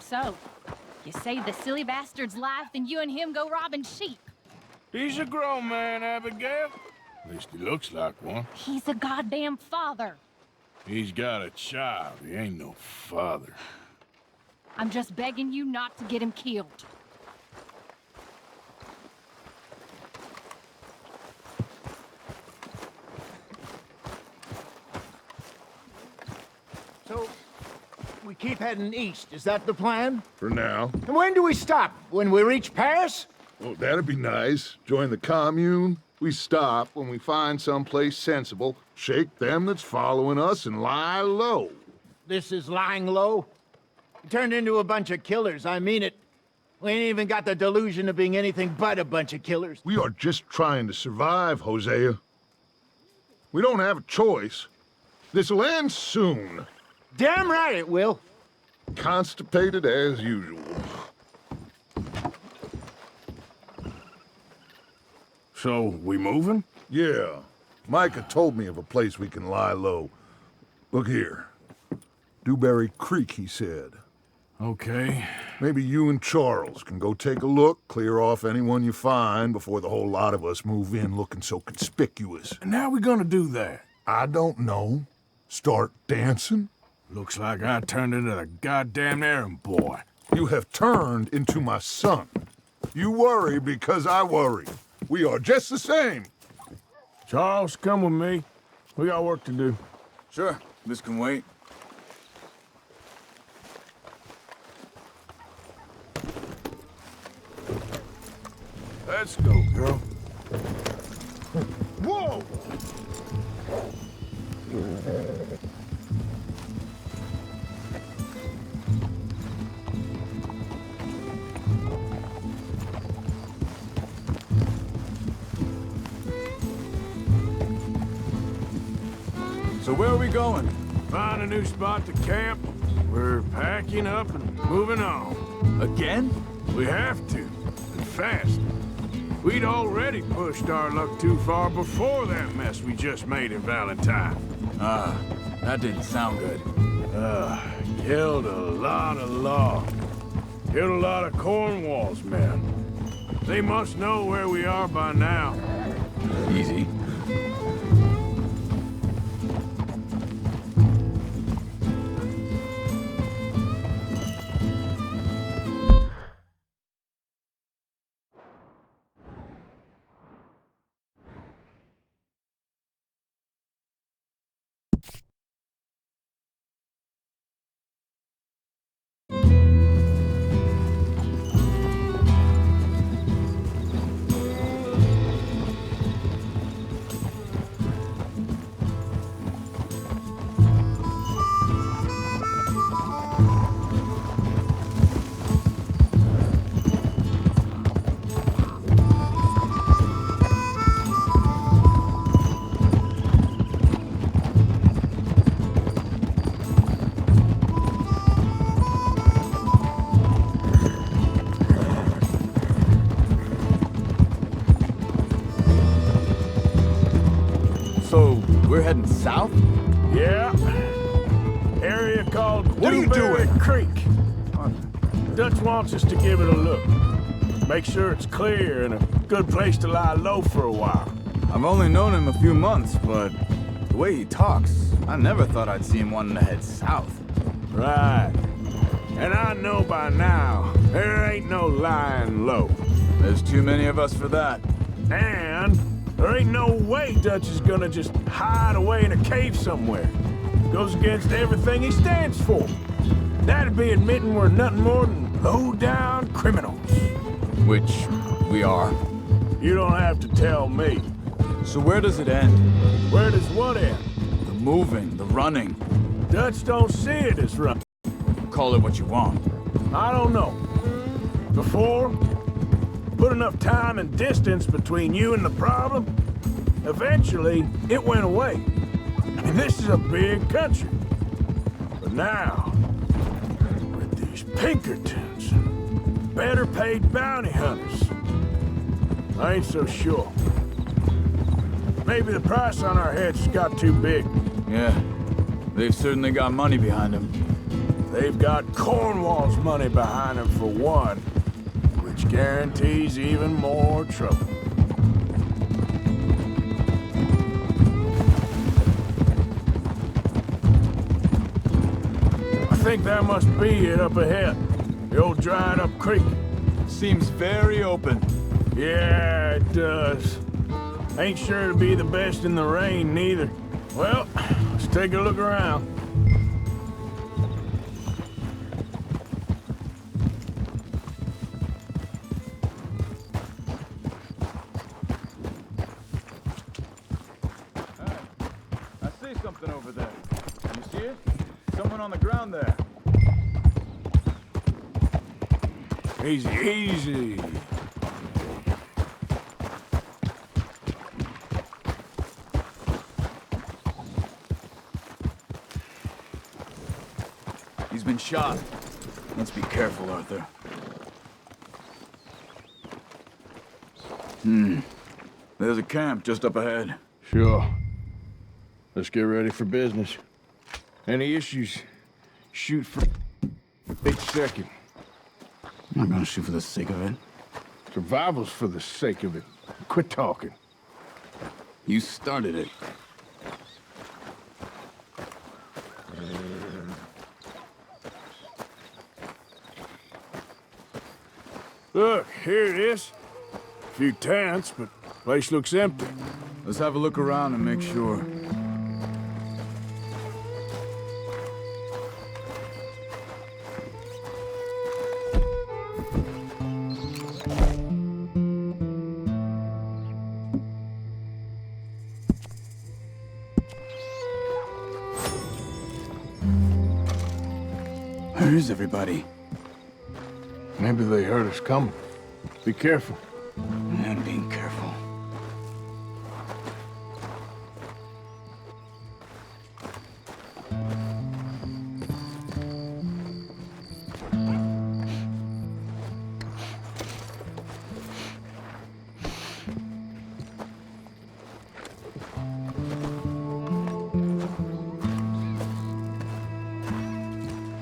So, you save the silly bastard's life, then you and him go robbing sheep. He's a grown man, Abigail. At least he looks like one. He's a goddamn father. He's got a child. He ain't no father. I'm just begging you not to get him killed. So, we keep heading east, is that the plan? For now. And when do we stop? When we reach Paris? Well, that'd be nice. Join the commune. We stop when we find someplace sensible, shake them that's following us, and lie low. This is lying low? We turned into a bunch of killers, I mean it. We ain't even got the delusion of being anything but a bunch of killers. We are just trying to survive, Hosea. We don't have a choice. This'll end soon. Damn right it will. Constipated as usual. So, we moving? Yeah. Micah told me of a place we can lie low. Look here. Dewberry Creek, he said. Okay. Maybe you and Charles can go take a look, clear off anyone you find before the whole lot of us move in looking so conspicuous. And how we gonna do that? I don't know. Start dancing? Looks like I turned into the goddamn errand boy. You have turned into my son. You worry because I worry. We are just the same. Charles, come with me. We got work to do. Sure, this can wait. Let's go, girl. Whoa! So where are we going? Find a new spot to camp. We're packing up and moving on. Again? We have to, and fast. We'd already pushed our luck too far before that mess we just made in Valentine. Ah, that didn't sound good. Killed a lot of logs. Killed a lot of Cornwall's men. They must know where we are by now. Easy. We're heading south? Yeah. Area called What are you Dewberry doing? Creek. Dutch wants us to give it a look. Make sure it's clear and a good place to lie low for a while. I've only known him a few months, but the way he talks, I never thought I'd see him wanting to head south. Right. And I know by now, there ain't no lying low. There's too many of us for that. And there ain't no way Dutch is gonna just hide away in a cave somewhere. Goes against everything he stands for. That'd be admitting we're nothing more than low-down criminals. Which we are. You don't have to tell me. So where does it end? Where does what end? The moving, the running. Dutch don't see it as right. Call it what you want. I don't know. Before, put enough time and distance between you and the problem, eventually it went away. I mean, this is a big country. But now, with these Pinkertons, better paid bounty hunters, I ain't so sure. Maybe the price on our heads got too big. Yeah, they've certainly got money behind them. They've got Cornwall's money behind them for one, which guarantees even more trouble. I think that must be it up ahead. The old dried up creek. Seems very open. Yeah, it does. Ain't sure it'll be the best in the rain, neither. Well, let's take a look around. I see something over there. You see it? Someone on the ground there. Easy, easy. He's been shot. Let's be careful, Arthur. There's a camp just up ahead. Sure. Let's get ready for business. Any issues, shoot for each second. I'm not gonna shoot for the sake of it. Survival's for the sake of it. Quit talking. You started it. Look, here it is. A few tents, but place looks empty. Let's have a look around and make sure. Where is everybody? Maybe they heard us coming. Be careful. I'm being careful.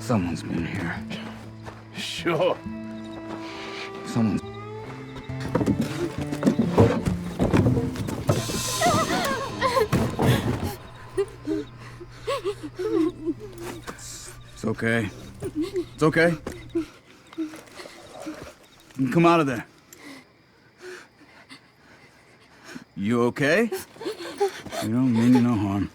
Someone's been here. Sure. Someone's... It's okay. It's okay. You can come out of there. You okay? You don't mean you no harm.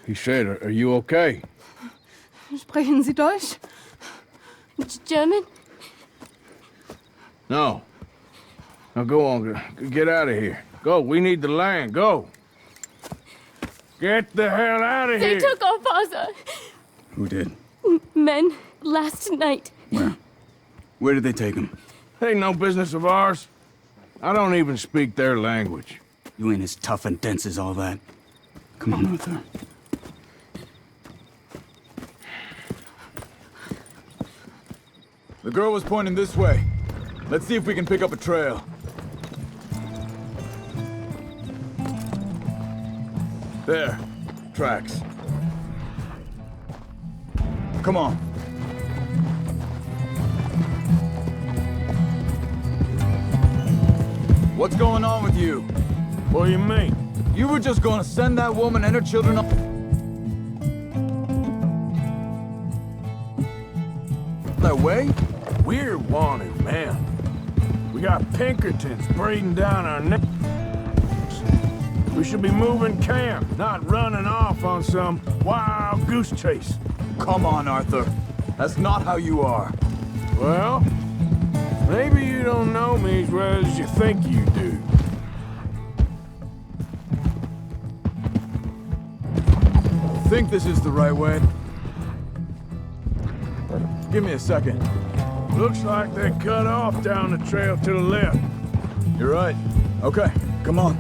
He said, are you okay? Sprechen Sie Deutsch? German? No. Now go on, get out of here. Go, we need the land, go. Get the hell out of They here. took our father. Who did? Men, last night. Where? Where did they take him? Ain't no business of ours. I don't even speak their language. You ain't as tough and dense as all that. Come on, Arthur. The girl was pointing this way. Let's see if we can pick up a trail. There. Tracks. Come on. What's going on with you? What do you mean? You were just going to send that woman and her children up that way? We're wanted, man. We got Pinkertons breathing down our necks. We should be moving camp, not running off on some wild goose chase. Come on, Arthur. That's not how you are. Well, maybe you don't know me as well as you think you do. Think this is the right way? Give me a second. Looks like they cut off down the trail to the left. You're right. Okay, come on.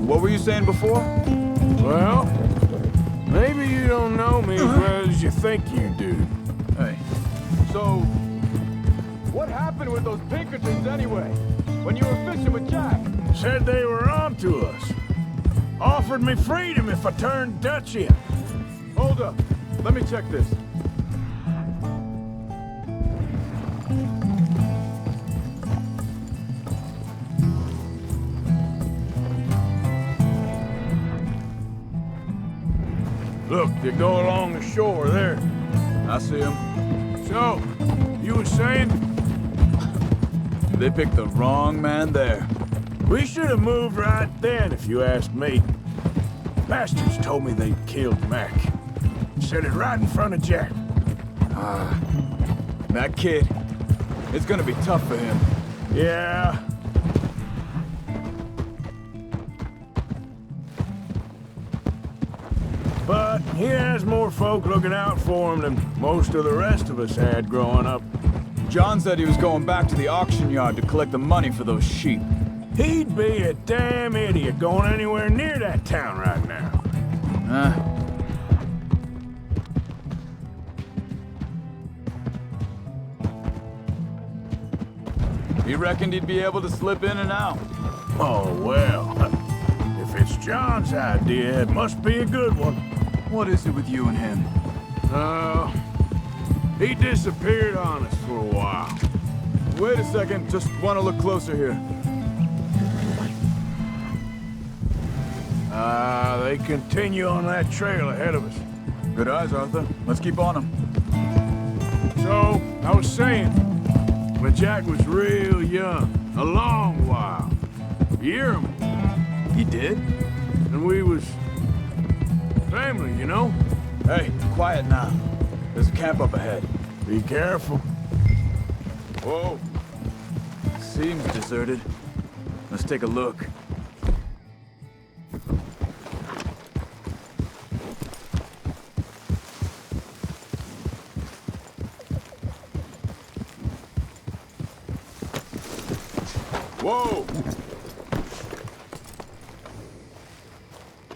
What were you saying before? Well, maybe you don't know me as well as you think you do. Hey, So, what happened with those Pinkertons anyway? When you were fishing with Jack? Said they were on to us. Offered me freedom if I turned Dutch in. Hold up. Let me check this. Look, they go along the shore there. I see him. So, you were saying? They picked the wrong man there. We should have moved right then, if you ask me. Bastards told me they'd killed Mac. Said it right in front of Jack. That kid, it's gonna be tough for him. Yeah. But he has more folk looking out for him than most of the rest of us had growing up. John said he was going back to the auction yard to collect the money for those sheep. He'd be a damn idiot going anywhere near that town right now. He reckoned he'd be able to slip in and out. Oh, well. If it's John's idea, it must be a good one. What is it with you and him? He disappeared on us for a while. Wait a second, just want to look closer here. They continue on that trail ahead of us. Good eyes, Arthur. Let's keep on him. So, I was saying, when Jack was real young, a long while, you hear him, He did? and we was family, you know? Hey, quiet now. There's a camp up ahead. Be careful. Whoa. Seems deserted. Let's take a look. Whoa!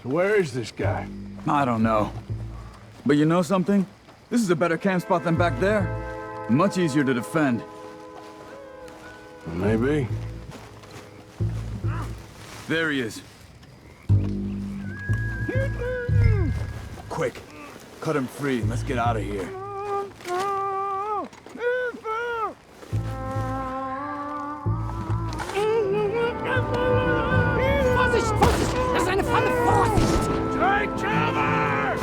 So where is this guy? I don't know. But you know something? This is a better camp spot than back there. Much easier to defend. Maybe. There he is. Quick, cut him free and let's get out of here. Vorsicht, Vorsicht! Das ist eine Falle! Vorsicht! Take cover!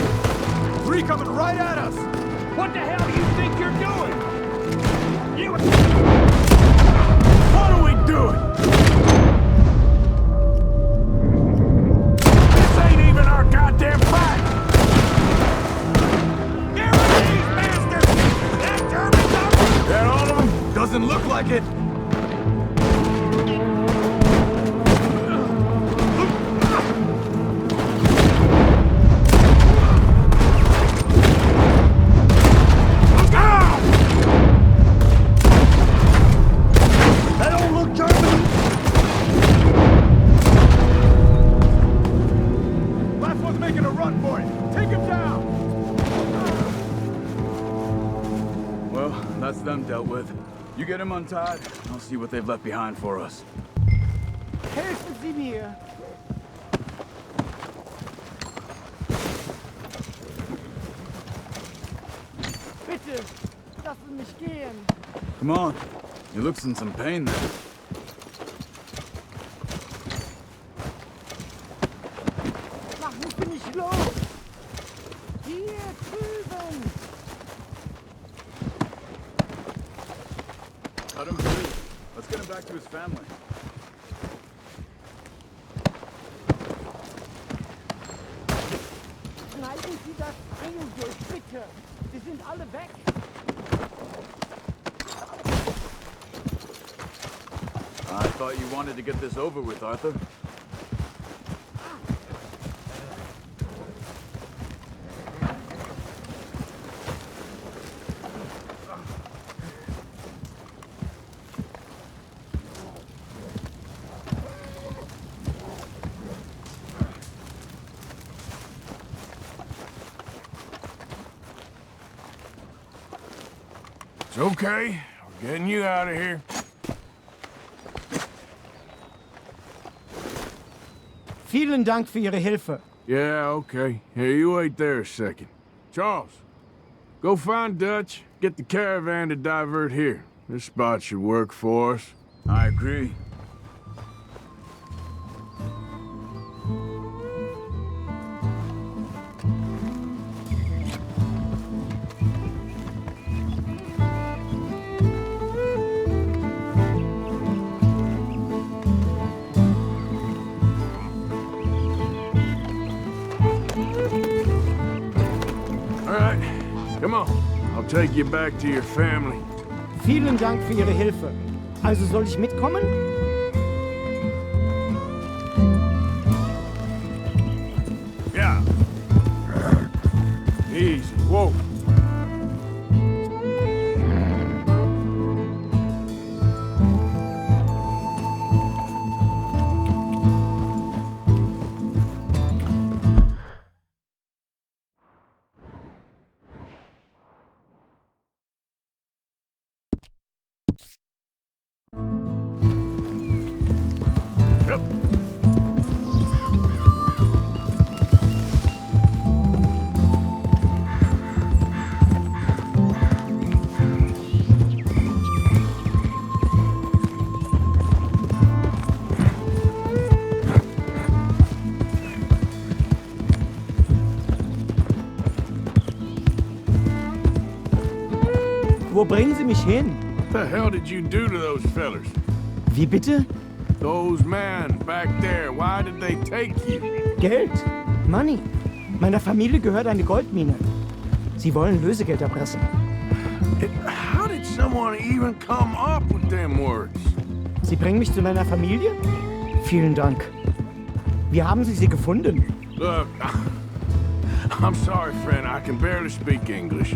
Three coming right at us! What the hell do you think you're doing? What are we doing? This ain't even our goddamn fight! Get rid of these bastards! That German's up! That all of them? Doesn't look like it! That's them dealt with. You get him untied, I'll see what they've left behind for us. Helfen Sie mir! Bitte, lassen mich gehen! Come on. He looks in some pain there. Machen Sie mich los! Hier drüben! Cut him free. Let's get him back to his family. Schneiden Sie das Ding durch, bitte! Sie sind alle weg! I thought you wanted to get this over with, Arthur. It's okay. We're getting you out of here. Vielen Dank für Ihre Hilfe. Yeah, okay. Here, you wait there a second. Charles, go find Dutch. Get the caravan to divert here. This spot should work for us. I agree. All right, come on. I'll take you back to your family. Vielen Dank für Ihre Hilfe. Also soll ich mitkommen? Yeah. Easy. Whoa. Yep. Wo bringen Sie mich hin? What the hell did you do to those fellers? Wie bitte? Those men back there, why did they take you? Geld. Money. Meiner Familie gehört eine Goldmine. Sie wollen Lösegeld erpressen. How did someone even come up with them words? Sie bringen mich zu meiner Familie? Vielen Dank. Wie haben Sie sie gefunden? Look, I'm sorry, friend. I can barely speak English.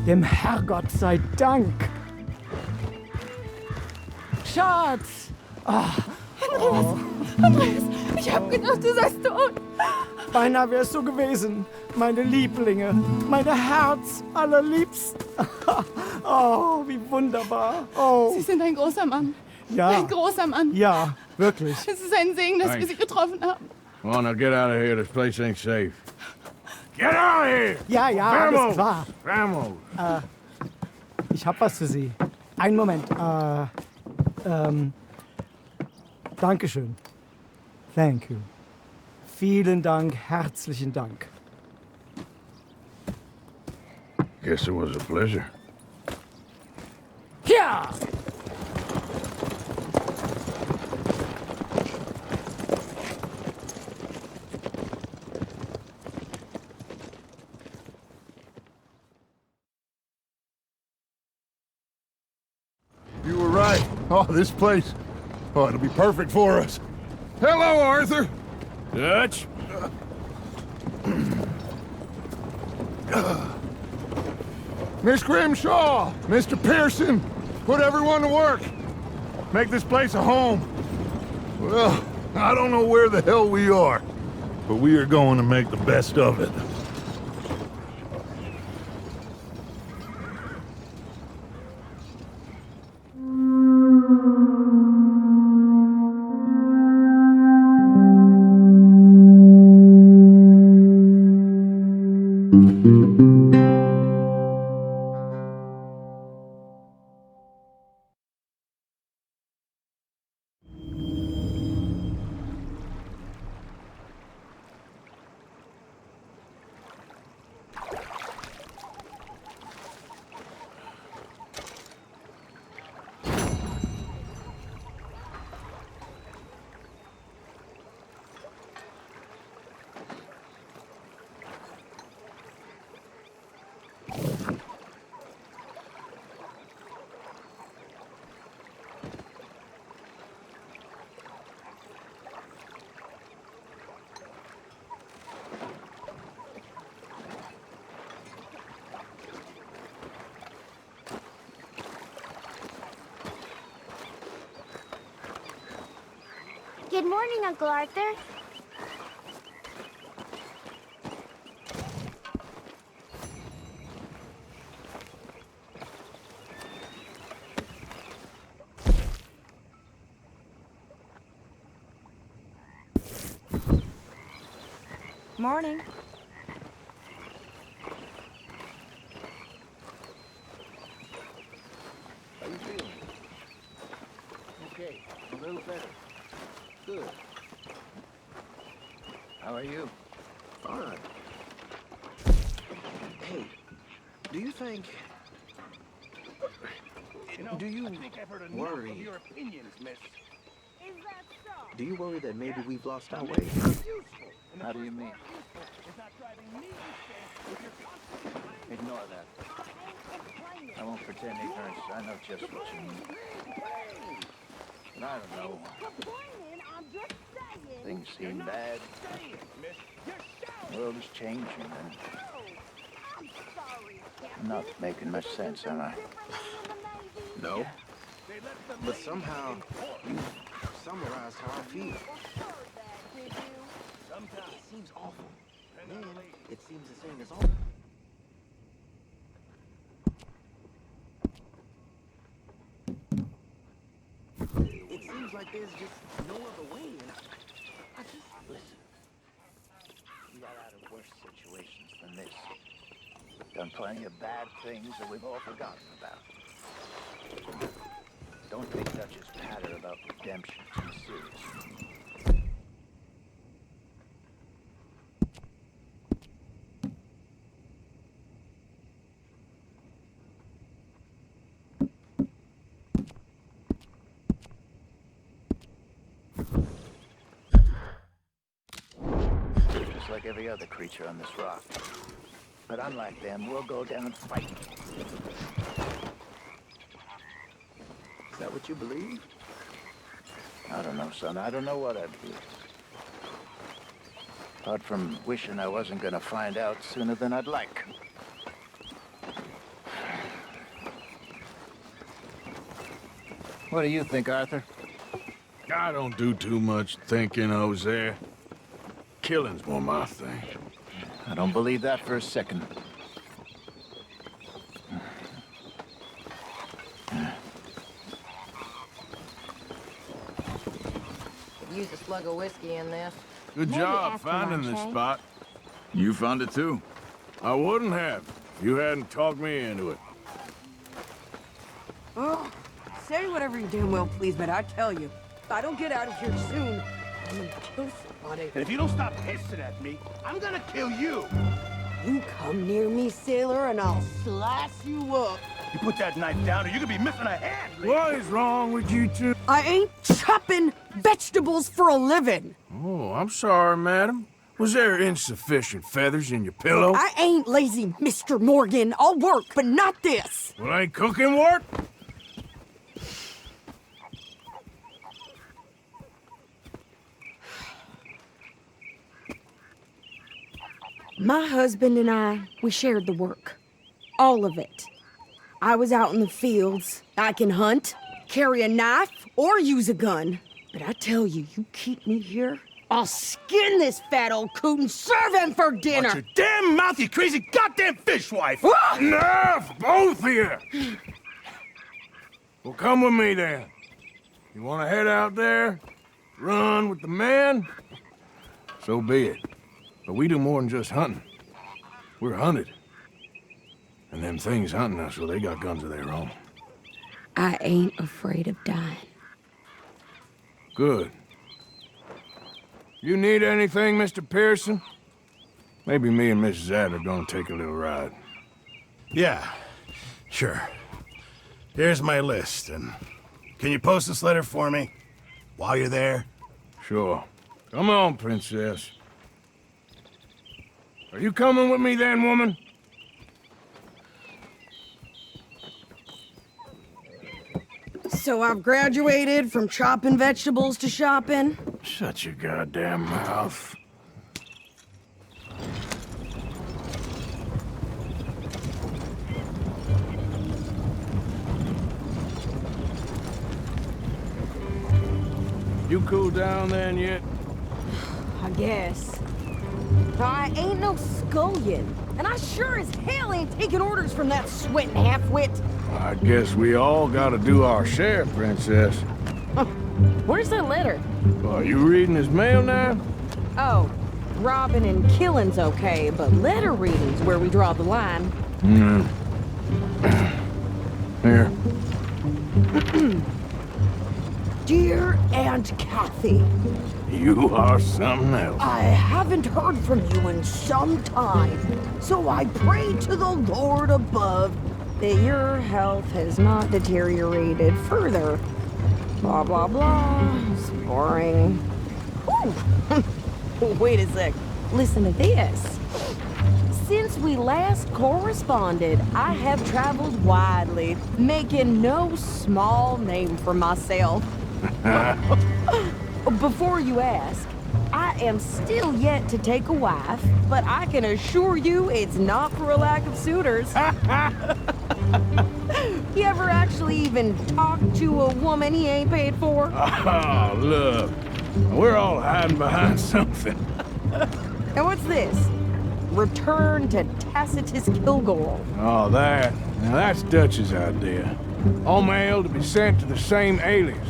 Dem Herrgott sei Dank. Schatz! Andreas, ich hab gedacht, du seist tot. Beinahe wär's so gewesen. Meine Lieblinge, meine Herz allerliebst. Oh, wie wunderbar. Oh, Sie sind ein großer Mann. ja. Ein großer Mann. Ja, wirklich. Es ist ein Segen, dass wir Thanks. Sie getroffen haben. Come on, now get out of here. This place ain't safe. Get out of here! Ja, ja, alles Vamos! klar. Vamos! Ich hab was für Sie. Einen Moment. Dankeschön. Thank you. Vielen Dank, herzlichen Dank. Guess it was a pleasure. Ja! Oh, this place. Oh, it'll be perfect for us. Hello, Arthur. Dutch? Miss Grimshaw, Mr. Pearson, put everyone to work. Make this place a home. Well, I don't know where the hell we are, but we are going to make the best of it. Good morning, Uncle Arthur. Morning. How you feeling? Okay, a little better. Good. How are you? Fine. Hey, do you think... Do you worry... Do you worry that maybe we've lost our way? How do you mean? Ignore that. I won't pretend ignorance. I know just what you mean. But I don't know. Things seem bad. The world is changing, and I'm not making much sense, am I? No. But somehow, you summarized how I feel. It seems awful. Then, it seems the same as all. It seems like there's just no other way, and I just... Listen. We got out of worse situations than this. Done plenty of bad things that we've all forgotten about. Don't take Dutch's patter about redemption too seriously. Just like every other creature on this rock. But unlike them, we'll go down fighting. Is that what you believe? I don't know, son. I don't know what I believe. Apart from wishing I wasn't gonna find out sooner than I'd like. What do you think, Arthur? I don't do too much thinking, Jose. Killing's more my thing. I don't believe that for a second. Could use a slug of whiskey in this. Good Maybe job after finding lunch, this eh? spot. You found it too? I wouldn't have if you hadn't talked me into it. Oh, say whatever you damn well please, but I tell you, if I don't get out of here soon, I'm gonna kill somebody. And if you don't stop hissing at me, I'm gonna kill you! You come near me, sailor, and I'll slice you up. You put that knife down or you could be missing a hand! What is wrong with you two? I ain't chopping vegetables for a living. Oh, I'm sorry, madam. Was there insufficient feathers in your pillow? I ain't lazy, Mr. Morgan. I'll work, but not this. Well, ain't cooking work? My husband and I, we shared the work. All of it. I was out in the fields. I can hunt, carry a knife, or use a gun. But I tell you, you keep me here, I'll skin this fat old coot and serve him for dinner! Watch your damn mouth, you crazy goddamn fishwife! Ah! Enough, both of you! Well, come with me then. You want to head out there, run with the men? So be it. But we do more than just hunting. We're hunted. And them things hunting us, well, they got guns of their own. I ain't afraid of dying. Good. You need anything, Mr. Pearson? Maybe me and Mrs. Ad are gonna take a little ride. Yeah, sure. Here's my list, and can you post this letter for me while you're there? Sure. Come on, Princess. Are you coming with me then, woman? So I've graduated from chopping vegetables to shopping? Shut your goddamn mouth. You cool down then yet? I guess. I ain't no scullion, and I sure as hell ain't taking orders from that sweating half-wit. I guess we all gotta do our share, Princess. Where's that letter? Are you reading his mail now? Oh, robbing and killing's okay, but letter reading's where we draw the line. Here. Dear Aunt Kathy, You are something else. I haven't heard from you in some time, so I pray to the Lord above that your health has not deteriorated further. Blah, blah, blah. It's boring. Ooh. Wait a sec. Listen to this. Since we last corresponded, I have traveled widely, making no small name for myself. Before you ask, I am still yet to take a wife, but I can assure you it's not for a lack of suitors. You ever actually even talk to a woman he ain't paid for? Oh, look. We're all hiding behind something. And what's this? Return to Tacitus Kilgore. Oh, that. Now, that's Dutch's idea. All mail to be sent to the same alias.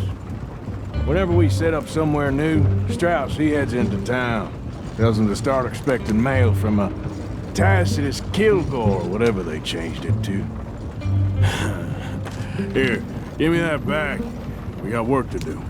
Whenever we set up somewhere new, Strauss, he heads into town. Tells them to start expecting mail from a Tacitus Kilgore, whatever they changed it to. Here, give me that back. We got work to do.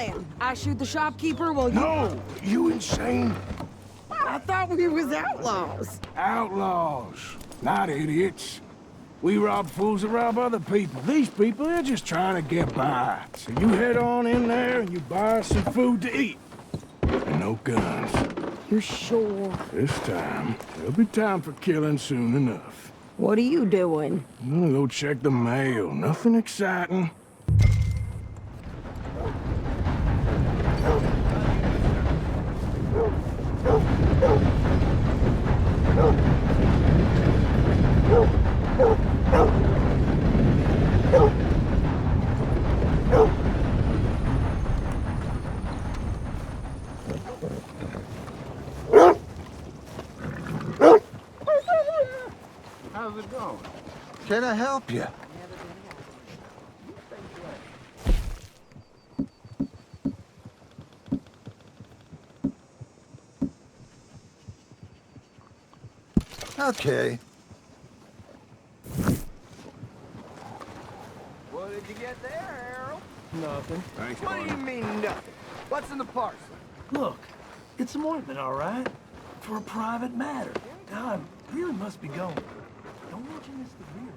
plan? I shoot the shopkeeper while you... No! You insane? I thought we was outlaws. Outlaws, not idiots. We rob fools that rob other people. These people, they're just trying to get by. So you head on in there and you buy us some food to eat. And no guns. You sure? This time, there'll be time for killing soon enough. What are you doing? I'm gonna go check the mail. Nothing exciting. How's it going? Can I help you? Okay. What did you get there, Harold? Nothing. Thanks, What do you mean, nothing? What's in the parcel? Look, it's some ointment, all right? For a private matter. Now, I really must be going. Don't want you to miss the beer.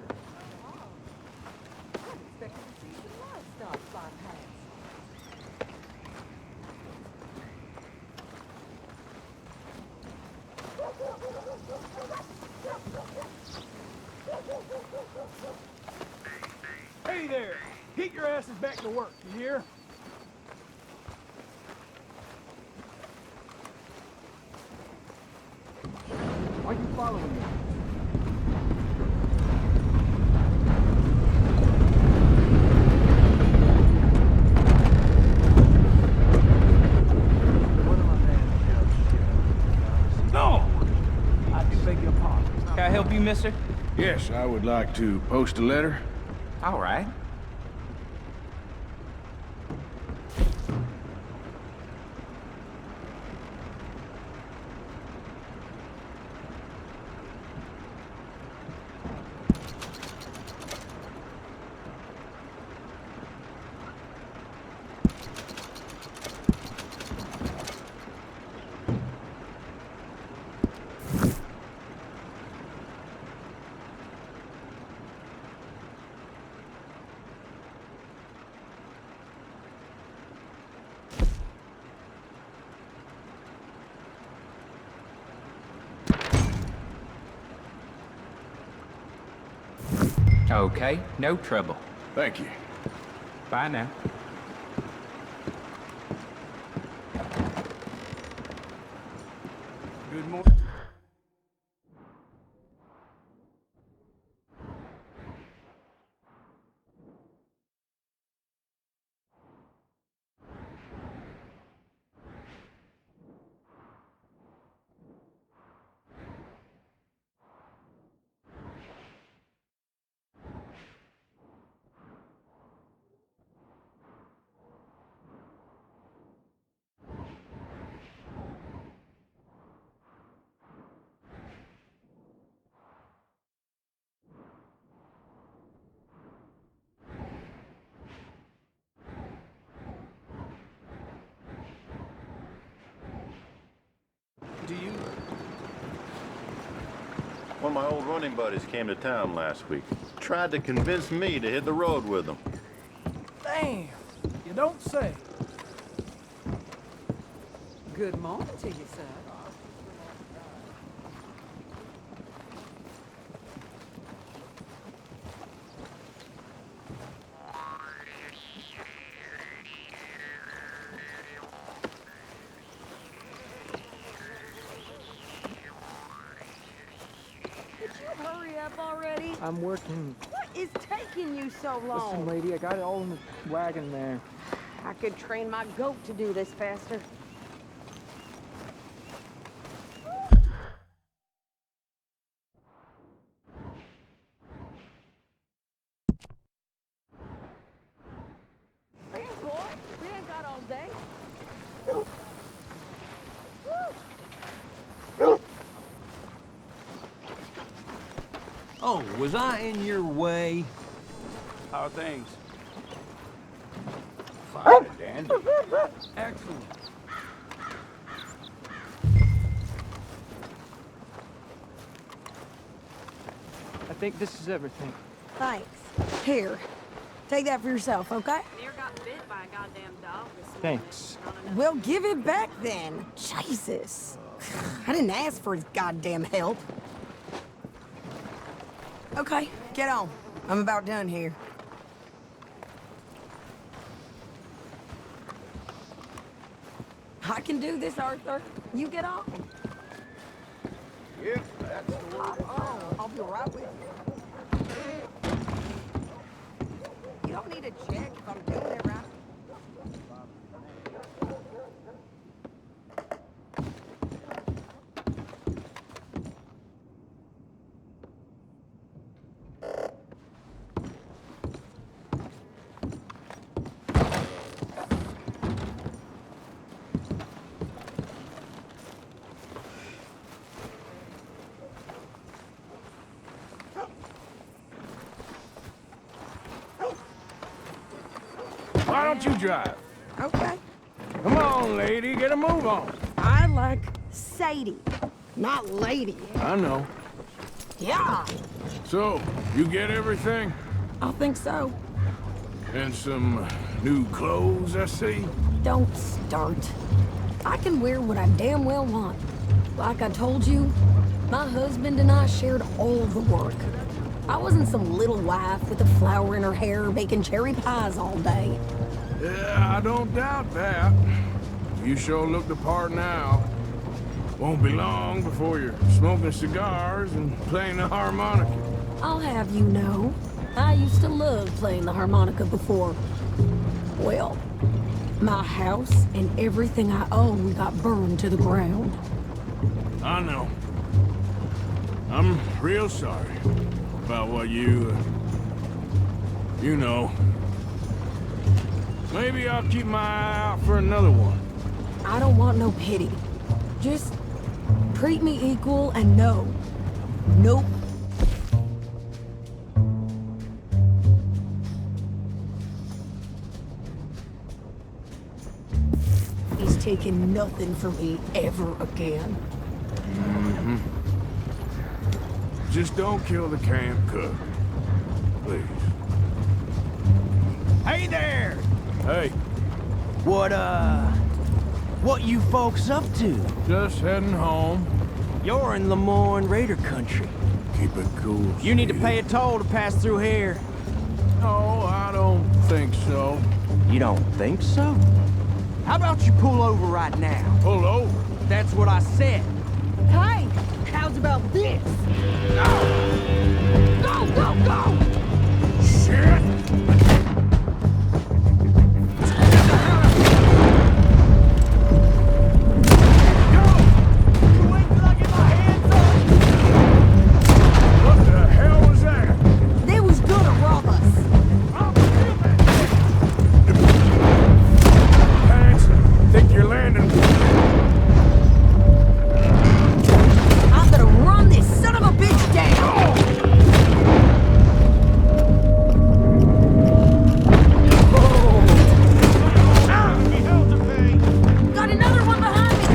Hey there! Get your asses back to work, you hear? Why are you following me? No! I do beg your pardon. Can I help you, mister? Yes, I would like to post a letter. All right. Okay, no trouble. Thank you. Bye now. Good morning. One of my old running buddies came to town last week. Tried to convince me to hit the road with him. Damn, you don't say. Good morning to you, sir. Already? I'm working. What is taking you so long? Listen, lady, I got it all in the wagon there. I could train my goat to do this faster. Hey, boy, we ain't got all day. Oh, was I in your way? How are things? Fine, damn. handle. Excellent. I think this is everything. Thanks. Here, take that for yourself, okay? Near got bit by a goddamn dog this morning. Thanks. Well, give it back then. Jesus. I didn't ask for his goddamn help. Okay, get on. I'm about done here. I can do this, Arthur. You get on. Yep, that's the word. I'll be right with you. You don't need to check if I'm doing it right. Why don't you drive? Okay. Come on, lady, get a move on. I like Sadie, not lady. I know. Yeah, So, you get everything? I think so. And some new clothes, I see? Don't start. I can wear what I damn well want. Like I told you, my husband and I shared all the work. I wasn't some little wife with a flower in her hair baking cherry pies all day. Yeah, I don't doubt that. You sure look the part now. Won't be long before you're smoking cigars and playing the harmonica. I'll have you know, I used to love playing the harmonica before. Well, my house and everything I own got burned to the ground. I know. I'm real sorry about what you know. Maybe I'll keep my eye out for another one. I don't want no pity. Just treat me equal and no. Nope. He's taking nothing from me ever again. Mm-hmm. Just don't kill the camp cook. Please. Hey there! Hey, What you folks up to? just heading home. You're in Lemoyne Raider country. Keep it cool. You need to Steve. pay a toll to pass through here. No, I don't think so. You don't think so? How about you pull over right now? Pull over. That's what I said. Hey, how's about this? Go, go, go! Shit! What the hell was that? They was gonna rob us. Pants, think you're landing. I'm gonna run this son of a bitch down! Got another one behind me!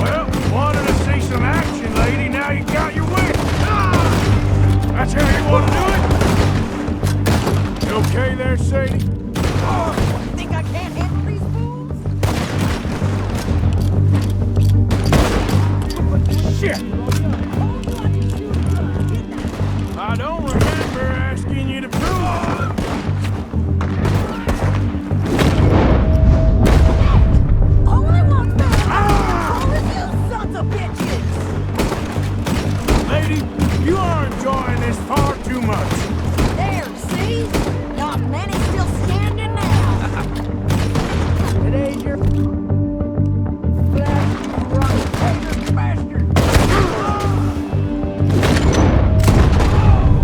Well, wanted to see some action, lady. Now you got your wish. That's how you want to do it? You okay there, Sadie? Think I can't handle these fools? Shit! I don't remember asking you to prove it. Only one's better! All of you sons of bitches! Lady, you are enjoying this far too much. There, see? Not many still standing now. Today's your bastard.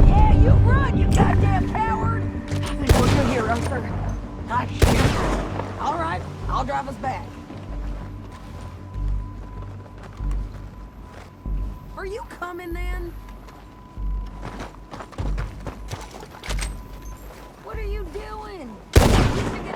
Yeah, you run, you goddamn coward! What you here, Arthur? Ah, shit. All right, I'll drive us back. Are you coming then? What are you doing? You should get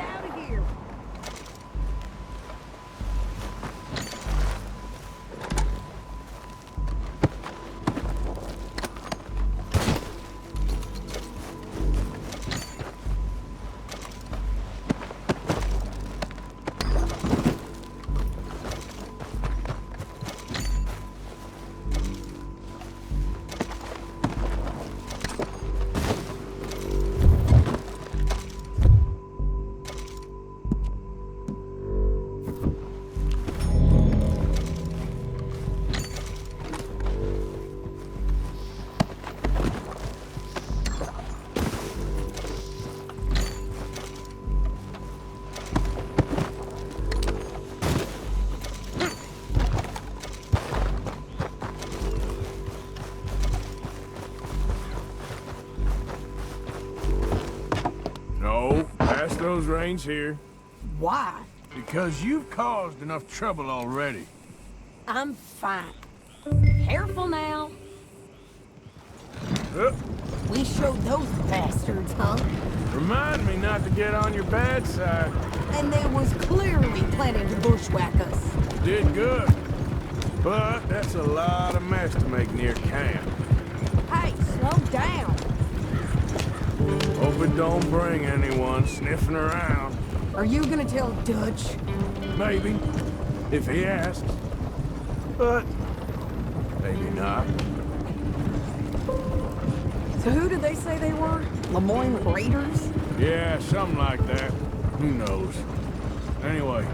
those reins here. Why? Because you've caused enough trouble already. I'm fine. Careful now. We showed those bastards, huh? Remind me not to get on your bad side. And they was clearly planning to bushwhack us. Did good. But that's a lot of mess to make near camp. Hey, slow down. Hope it don't bring anyone sniffing around. Are you gonna tell Dutch? Maybe, if he asks. But maybe not. So who did they say they were? Lemoyne Raiders? Yeah, something like that. Who knows? Anyway,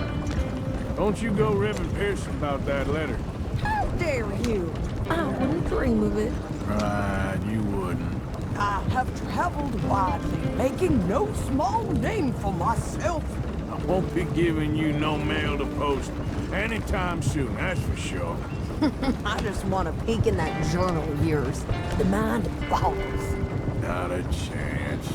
don't you go ribbing Pearson about that letter. How dare you? I wouldn't dream of it. Right, you wouldn't. I have traveled widely, making no small name for myself. I won't be giving you no mail to post anytime soon, that's for sure. I just want to peek in that journal of yours. The mind boggles. Not a chance.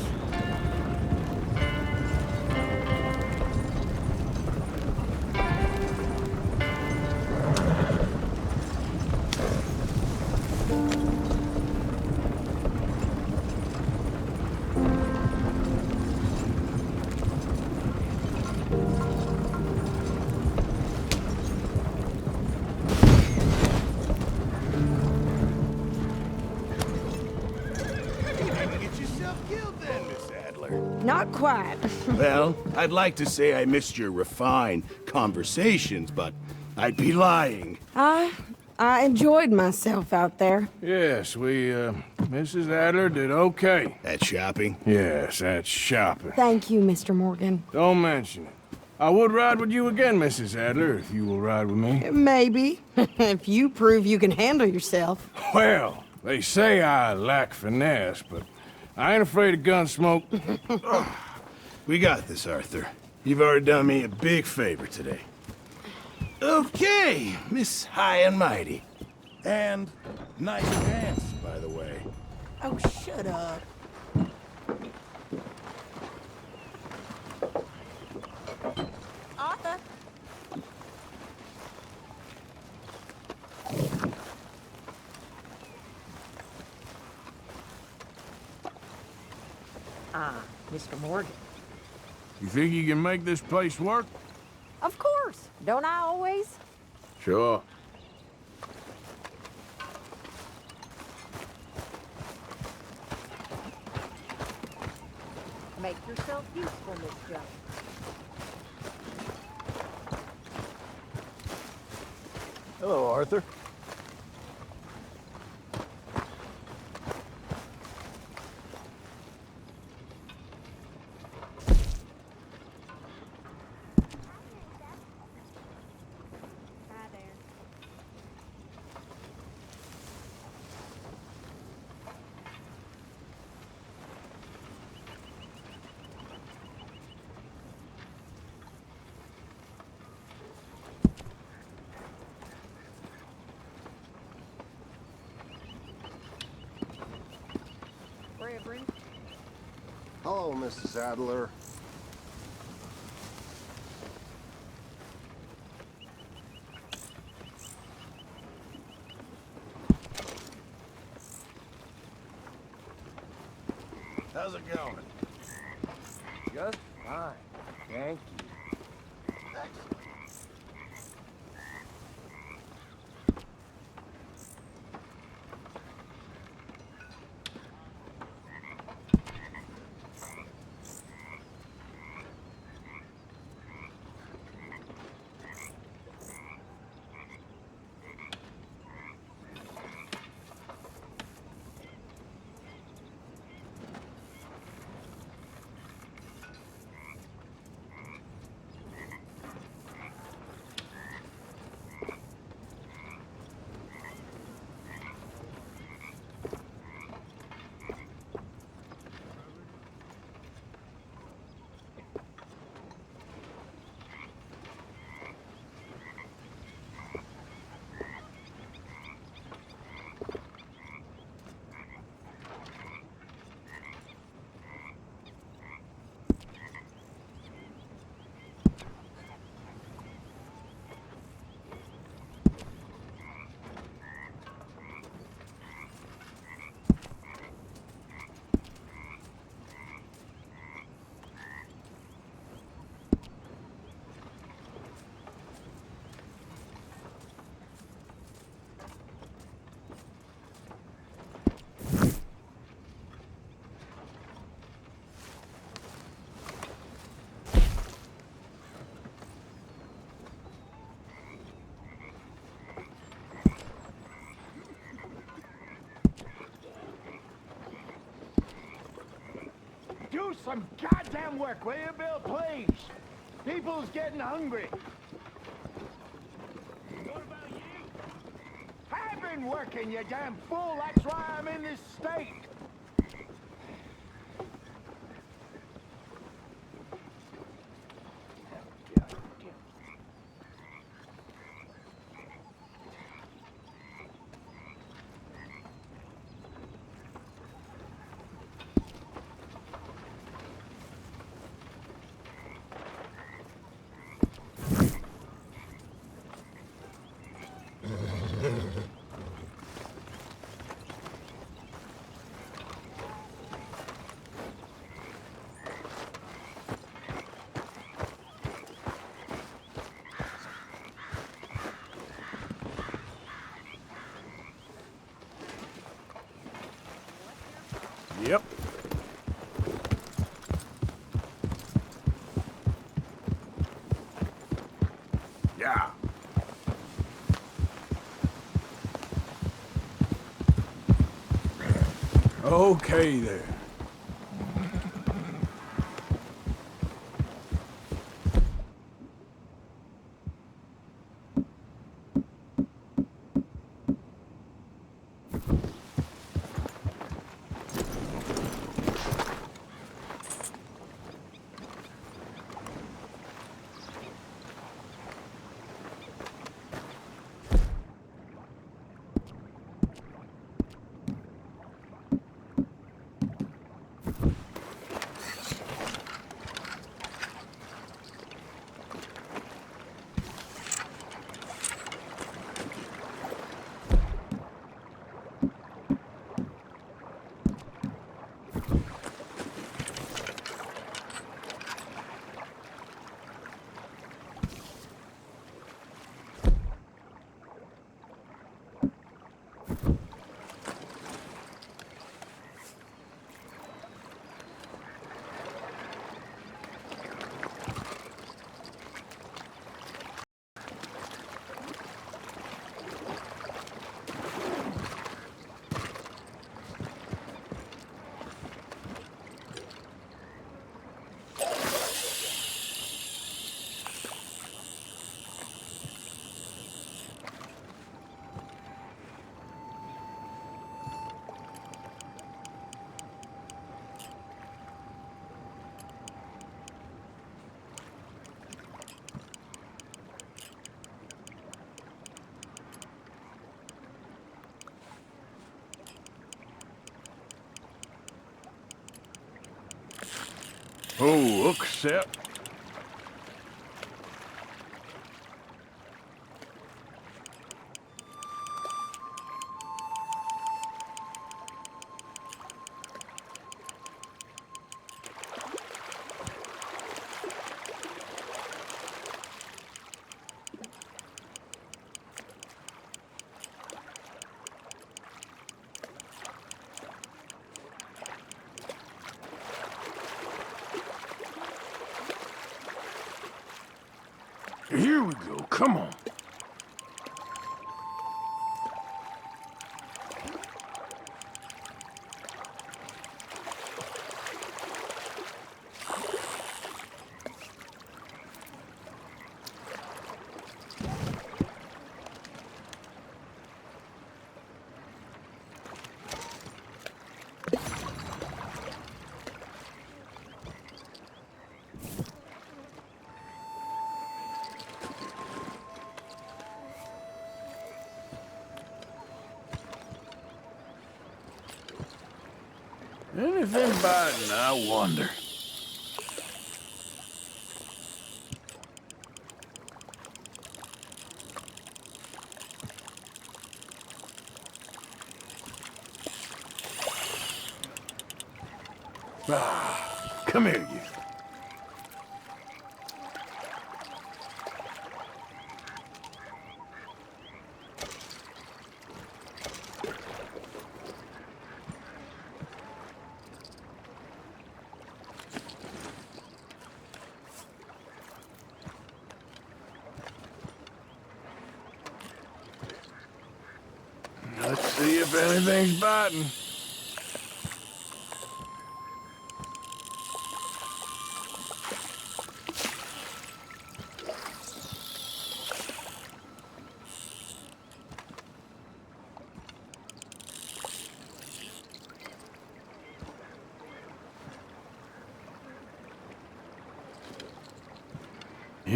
Not quite. Well, I'd like to say I missed your refined conversations, but I'd be lying. I enjoyed myself out there. Yes, Mrs. Adler did okay. At shopping? Yes, that's shopping. Thank you, Mr. Morgan. Don't mention it. I would ride with you again, Mrs. Adler, if you will ride with me. Maybe. If you prove you can handle yourself. Well, they say I lack finesse, but I ain't afraid of gun smoke. We got this, Arthur. You've already done me a big favor today. Okay, Miss High and Mighty. And nice pants, by the way. Oh, shut up. Arthur. Mr. Morgan. You think you can make this place work? Of course. Don't I always? Sure. Make yourself useful, Miss Jones. Hello, Arthur. Hello, Mrs. Adler. How's it going? Just fine. Thank you. Excellent. Do some goddamn work, will you, Bill, please? People's getting hungry. What about you? I've been working, you damn fool. That's why I'm in this state. Yep. Yeah. Okay there. Oh, accept. Here we go, come on. Anything biting, I wonder. Ah, come here, you. Let's see if anything's biting.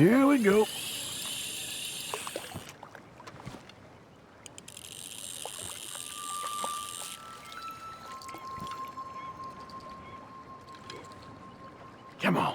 Here we go. Come on.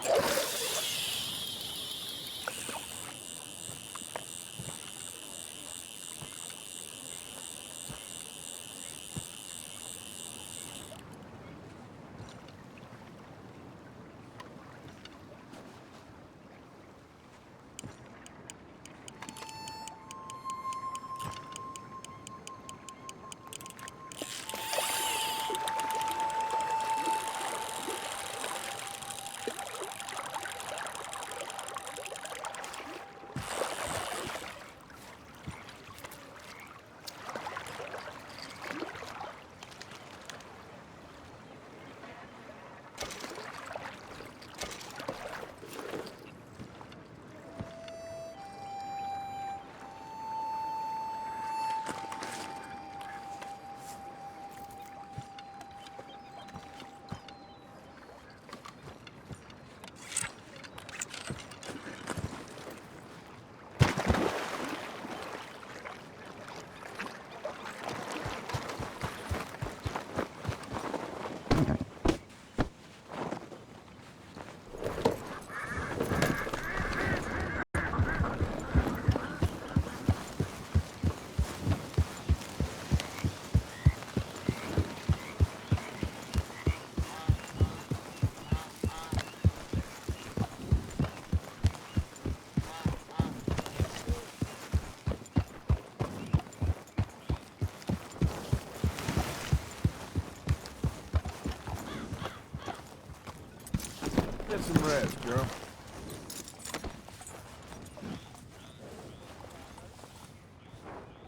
Get some rest, girl.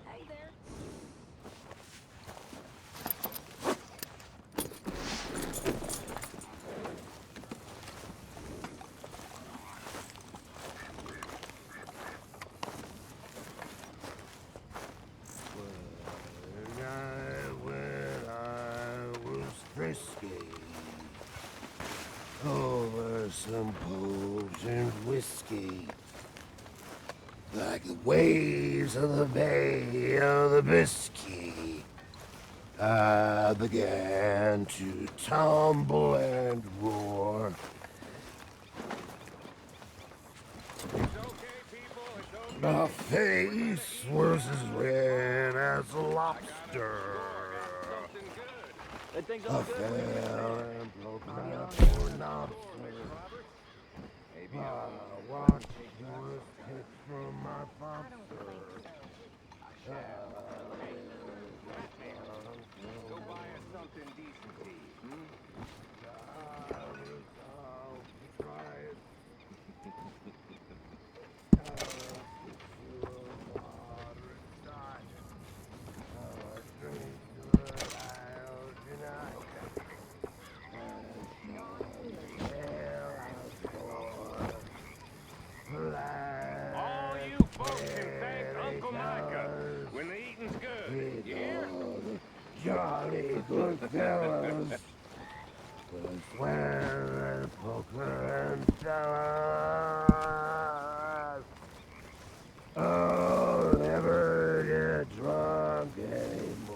Hey there. When I was frisky over some potent whiskey, like the waves of the Bay of the Biscay, I began to tumble and roar. My face was as red as a lobster. I fell and broke my poor lobster. What was hit from my lobster? Go buy us something decent to eat, All you folks can thank Uncle Micah when the eating's good. You hear? Jolly good fellas. Cause when poker and fellas, I'll never get drunk anymore.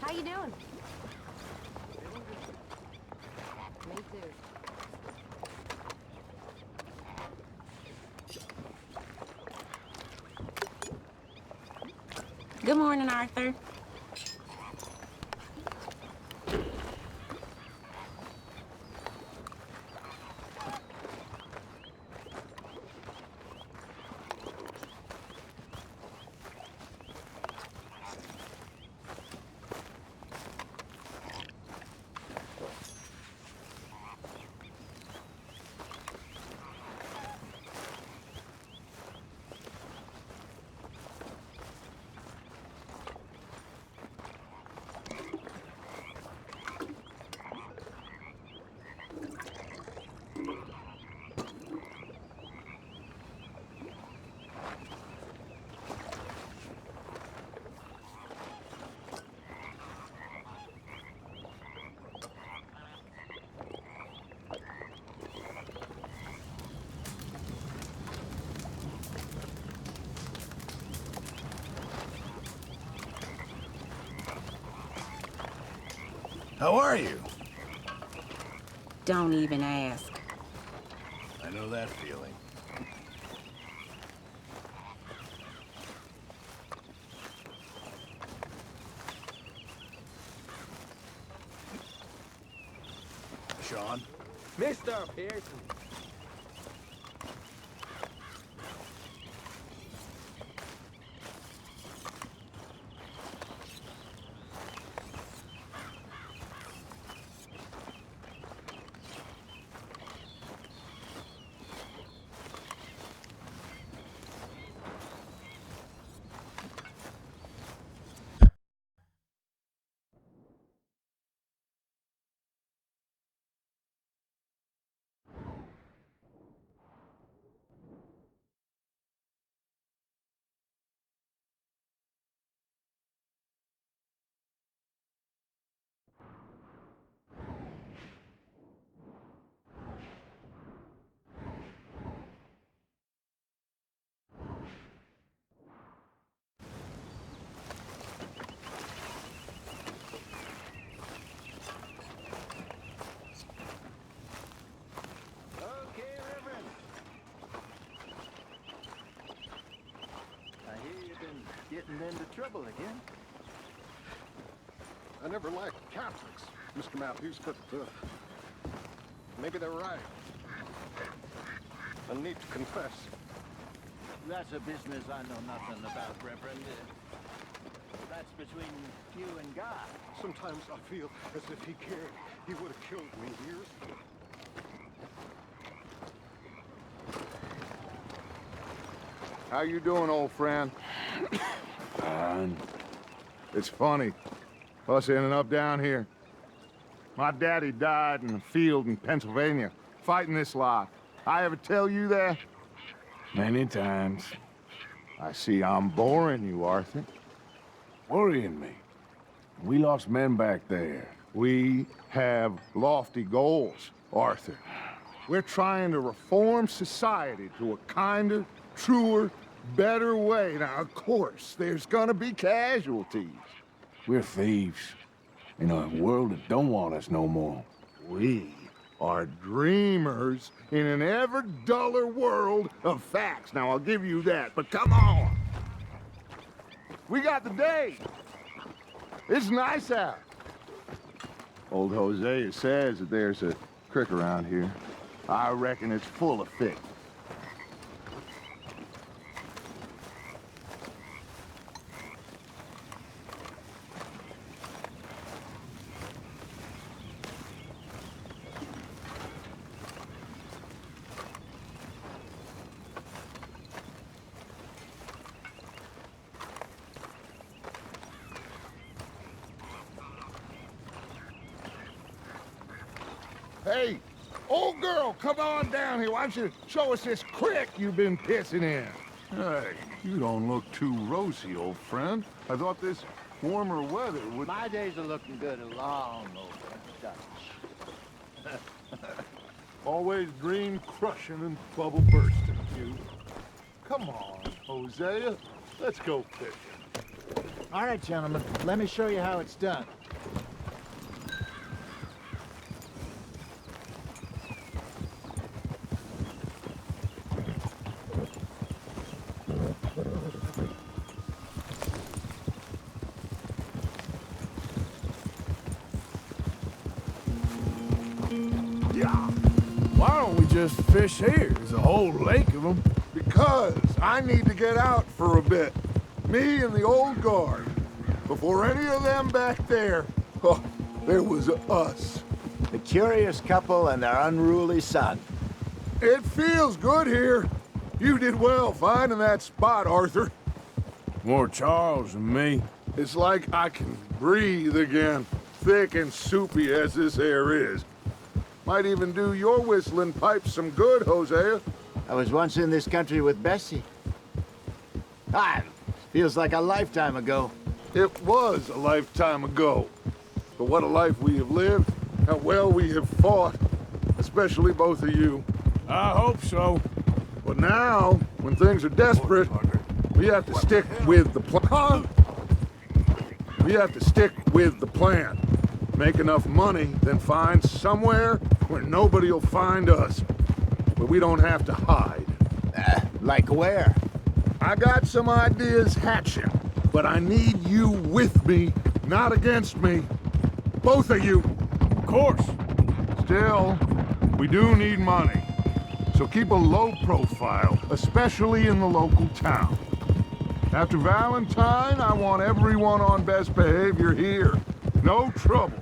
How you doing? Me too. Good morning, Arthur. How are you? Don't even ask. I know that feeling. Sean? Mr. Pearson. Getting into trouble again. I never liked Catholics, Mr. Matthews, but maybe they're right. I need to confess. That's a business I know nothing about, Reverend. That's between you and God. Sometimes I feel as if he cared. He would have killed me years ago. How you doing, old friend? It's funny, us ending up down here. My daddy died in a field in Pennsylvania, fighting this lot. I ever tell you that? Many times. I see I'm boring you, Arthur. Worrying me. We lost men back there. We have lofty goals, Arthur. We're trying to reform society to a kinder, truer, better way. Now, of course, there's gonna be casualties. We're thieves in a world that don't want us no more. We are dreamers in an ever duller world of facts. Now, I'll give you that, but come on. We got the day. It's nice out. Old Hosea says that there's a creek around here. I reckon it's full of fish. Hey, old girl, come on down here. Why don't you show us this creek you've been pissing in? Hey, you don't look too rosy, old friend. I thought this warmer weather would... My days are looking good along over Dutch. Always dream crushing and bubble bursting, you. Come on, Hosea. Let's go fishing. All right, gentlemen. Let me show you how it's done. Why don't we just fish here? There's a whole lake of them. Because I need to get out for a bit. Me and the old guard. Before any of them back there, oh, there was us. The curious couple and their unruly son. It feels good here. You did well finding that spot, Arthur. More Charles than me. It's like I can breathe again, thick and soupy as this air is. Might even do your whistling pipes some good, Hosea. I was once in this country with Bessie. Feels like a lifetime ago. It was a lifetime ago. But what a life we have lived, how well we have fought. Especially both of you. I hope so. But now, when things are desperate, we have to stick with the plan. We have to stick with the plan. Make enough money, then find somewhere where nobody will find us. Where we don't have to hide. Like where? I got some ideas hatching, but I need you with me, not against me. Both of you. Of course. Still, we do need money. So keep a low profile, especially in the local town. After Valentine, I want everyone on best behavior here. No trouble.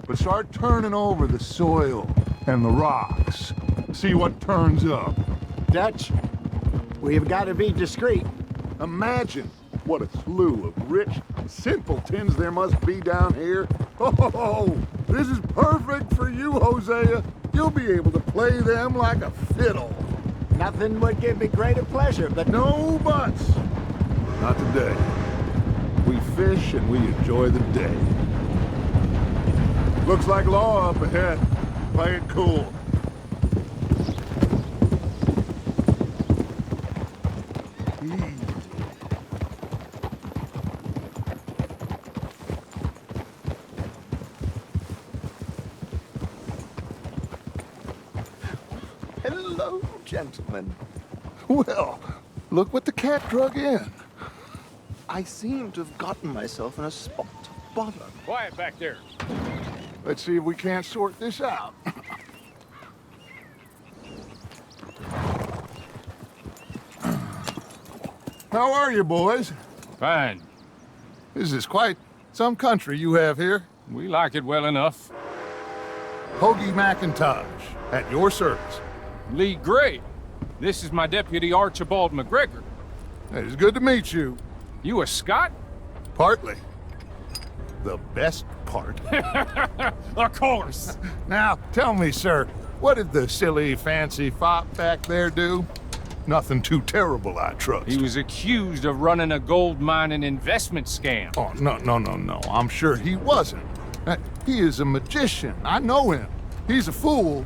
But start turning over the soil and the rocks. See what turns up. Dutch, we've got to be discreet. Imagine what a slew of rich simpletons there must be down here. Oh, this is perfect for you, Hosea. You'll be able to play them like a fiddle. Nothing would give me greater pleasure, but... No buts. Not today. We fish and we enjoy the day. Looks like law up ahead. Play it cool. Hello, gentlemen. Well, look what the cat drug in. I seem to have gotten myself in a spot of bother. Quiet back there. Let's see if we can't sort this out. How are you, boys? Fine. This is quite some country you have here. We like it well enough. Hoagie McIntosh, at your service. Lee Gray. This is my deputy Archibald McGregor. It's good to meet you. You a Scot? Partly. The best part. Of course. Now, tell me, sir, what did the silly, fancy fop back there do? Nothing too terrible, I trust. He was accused of running a gold mining investment scam. Oh, no. I'm sure he wasn't. He is a magician. I know him. He's a fool,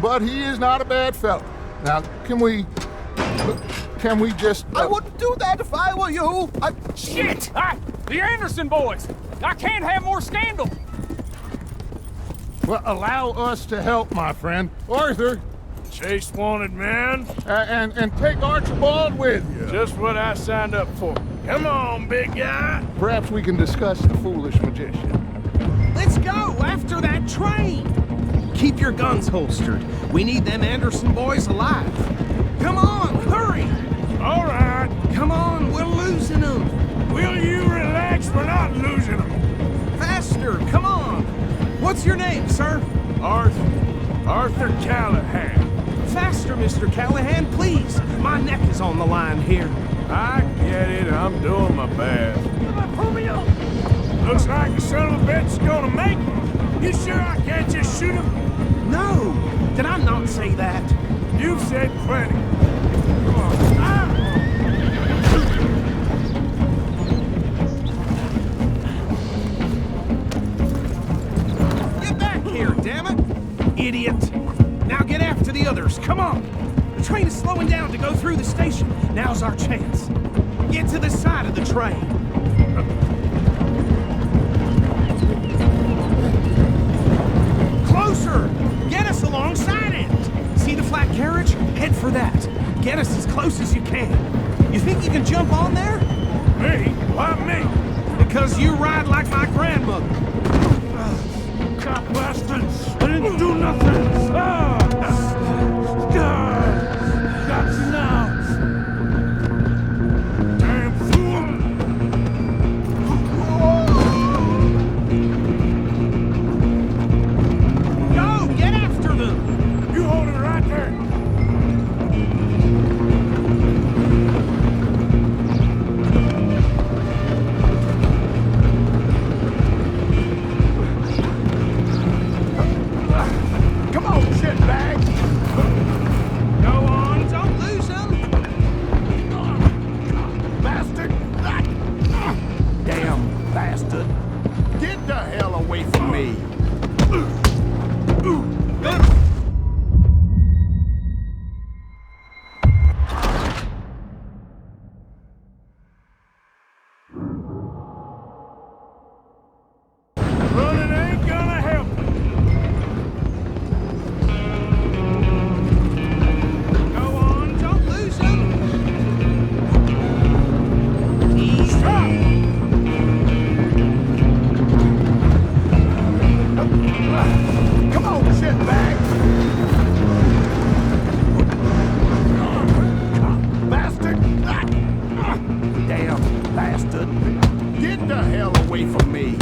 but he is not a bad fellow. Now, can we just... I wouldn't do that if I were you. Shit! The Anderson boys! I can't have more scandal! Well, allow us to help, my friend. Arthur! Chase wanted man. And take Archibald with you. Just what I signed up for. Come on, big guy. Perhaps we can discuss the foolish magician. Let's go after that train. Keep your guns holstered. We need them Anderson boys alive. Come on, hurry. All right. Come on, we're losing them. Will you relax? We're not losing them. Faster, come on. What's your name, sir? Arthur Callahan. Faster, Mr. Callahan, please. My neck is on the line here. I get it. I'm doing my best. Pull me up. Looks like the son of a bitch is gonna make it. You sure I can't just shoot him? No. Did I not say that? You've said plenty. Come on. Get back here, damn it. Idiot. Now get after the others. Come on. The train is slowing down to go through the station. Now's our chance. Get to the side of the train. Closer! Get us alongside it! See the flat carriage? Head for that. Get us as close as you can. You think you can jump on there? Me? Why me? Because you ride like my grandmother. Cop bastard! I didn't do hell away from me! Running ain't gonna help. Go on, don't lose him! Stop! Come on, shitbag! Bastard! Damn bastard! Get the hell away from me!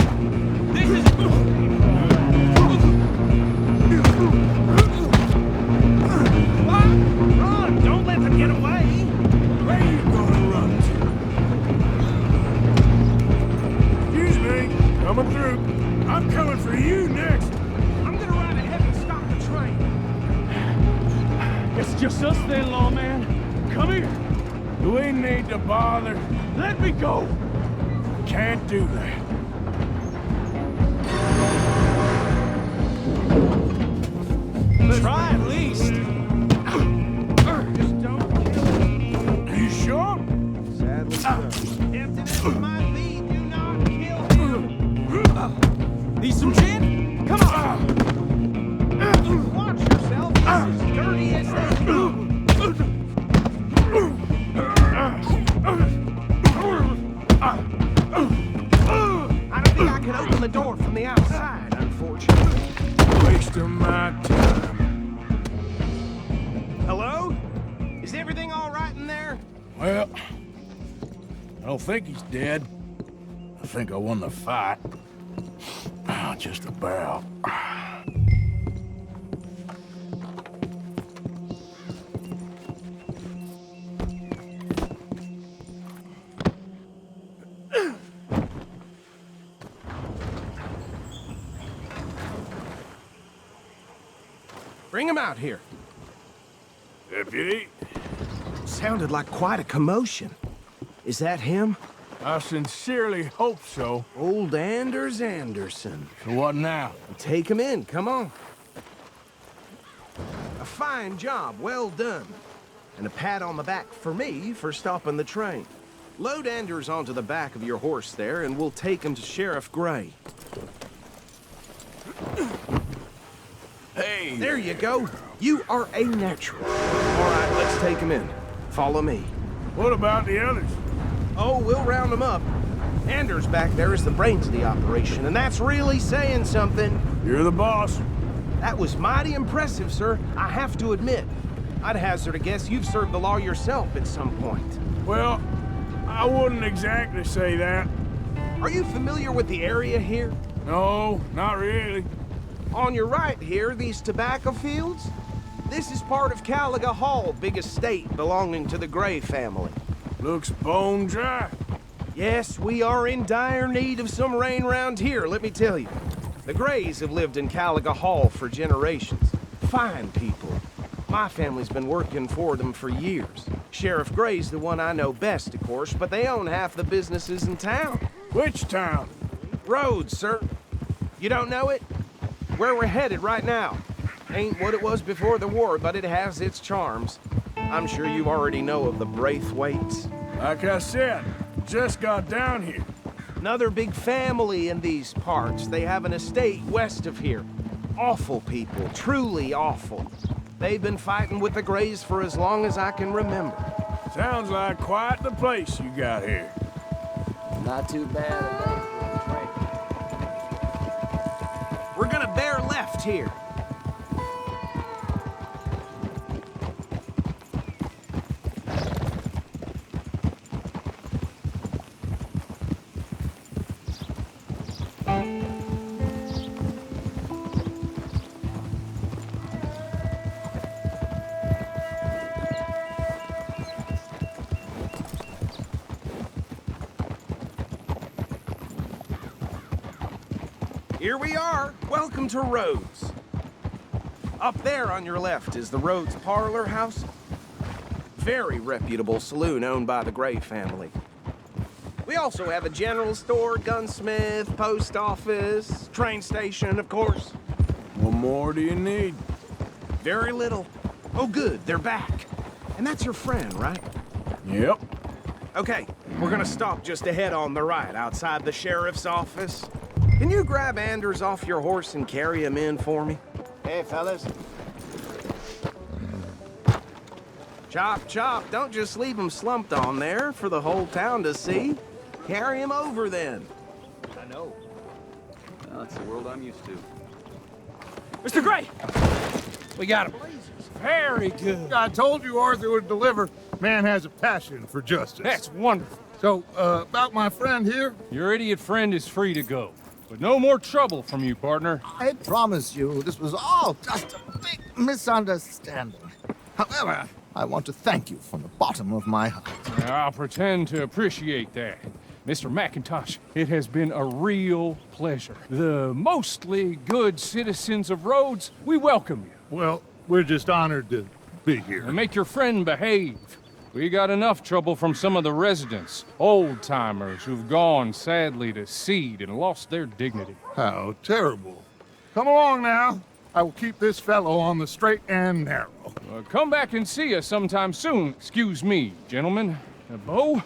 Run! Don't let them get away! Where you gonna run to? Excuse me, coming through. I'm coming for you next. I'm gonna ride ahead and stop the train! It's just us then, lawman. Come here. Do we need to bother? Let me go. Can't do that. Try at least! Just don't kill me. Are you sure? Sadly so. Tempted as it might be, do not kill him! Need some gin? Come on! Watch yourself, he's as dirty as they come! I don't think I can open the door from the outside, unfortunately. Wasting my time. Hello? Is everything all right in there? Well, I don't think he's dead. I think I won the fight. Oh, just about. Bring him out here. Deputy, Sounded like quite a commotion. Is that him? I sincerely hope so. Old Anders Anderson. So what now? Take him in, come on. A fine job, well done. And a pat on the back for me for stopping the train. Load Anders onto the back of your horse there, and we'll take him to Sheriff Gray. Hey! There you go. You are a natural. All right, let's take him in. Follow me. What about the others? Oh, we'll round them up. Anders back there is the brains of the operation, and that's really saying something. You're the boss. That was mighty impressive, sir. I have to admit. I'd hazard a guess you've served the law yourself at some point. Well, I wouldn't exactly say that. Are you familiar with the area here? No, not really. On your right here, these tobacco fields? This is part of Caliga Hall, big estate belonging to the Gray family. Looks bone dry. Yes, we are in dire need of some rain round here, let me tell you. The Grays have lived in Caliga Hall for generations. Fine people. My family's been working for them for years. Sheriff Gray's the one I know best, of course, but they own half the businesses in town. Which town? Rhodes, sir. You don't know it? Where we're headed right now. Ain't what it was before the war, but it has its charms. I'm sure you already know of the Braithwaites. Like I said, just got down here. Another big family in these parts. They have an estate west of here. Awful people, truly awful. They've been fighting with the Grays for as long as I can remember. Sounds like quite the place you got here. Not too bad a day for a trade. We're gonna bear left here. Here we are. Welcome to Rhodes. Up there on your left is the Rhodes Parlor House. Very reputable saloon owned by the Gray family. We also have a general store, gunsmith, post office, train station, of course. What more do you need? Very little. Oh, good, they're back. And that's your friend, right? Yep. Okay, we're gonna stop just ahead on the right, outside the sheriff's office. Can you grab Anders off your horse and carry him in for me? Hey, fellas. Chop, chop, don't just leave him slumped on there for the whole town to see. Carry him over, then. I know. Well, that's the world I'm used to. Mr. Gray! We got him. Very good. I told you Arthur would deliver. Man has a passion for justice. That's wonderful. So, about my friend here? Your idiot friend is free to go. But no more trouble from you, partner. I promise you, this was all just a big misunderstanding. However, I want to thank you from the bottom of my heart. I'll pretend to appreciate that. Mr. McIntosh, it has been a real pleasure. The mostly good citizens of Rhodes, we welcome you. Well, we're just honored to be here. And make your friend behave. We got enough trouble from some of the residents, old-timers who've gone, sadly, to seed and lost their dignity. How terrible. Come along now. I will keep this fellow on the straight and narrow. Come back and see us sometime soon. Excuse me, gentlemen. Bo,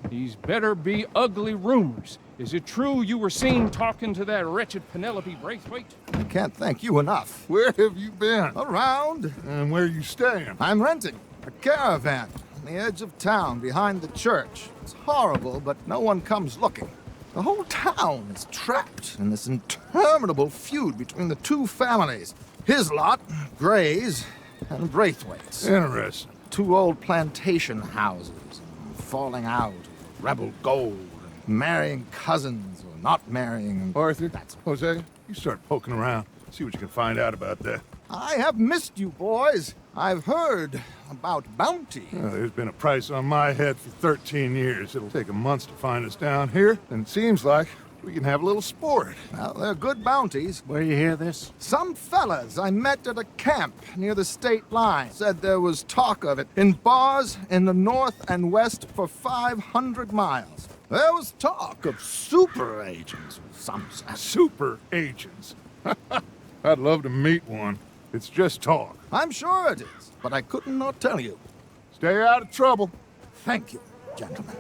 these better be ugly rumors. Is it true you were seen talking to that wretched Penelope Braithwaite? I can't thank you enough. Where have you been? Around. And where are you staying? I'm renting a caravan on the edge of town behind the church. It's horrible, but no one comes looking. The whole town is trapped in this interminable feud between the two families. His lot, Gray's, and Braithwaite's. Interesting. Two old plantation houses, falling out of rebel gold, and marrying cousins or not marrying. Arthur, Jose, you start poking around. See what you can find out about that. I have missed you, boys. I've heard about bounty. Well, there's been a price on my head for 13 years. It'll take a month to find us down here, and it seems like we can have a little sport. Well, they're good bounties. Where you hear this? Some fellas I met at a camp near the state line said there was talk of it in bars in the north and west for 500 miles. There was talk of super agents of some sort. Super agents? I'd love to meet one. It's just talk. I'm sure it is, but I couldn't not tell you. Stay out of trouble. Thank you, gentlemen.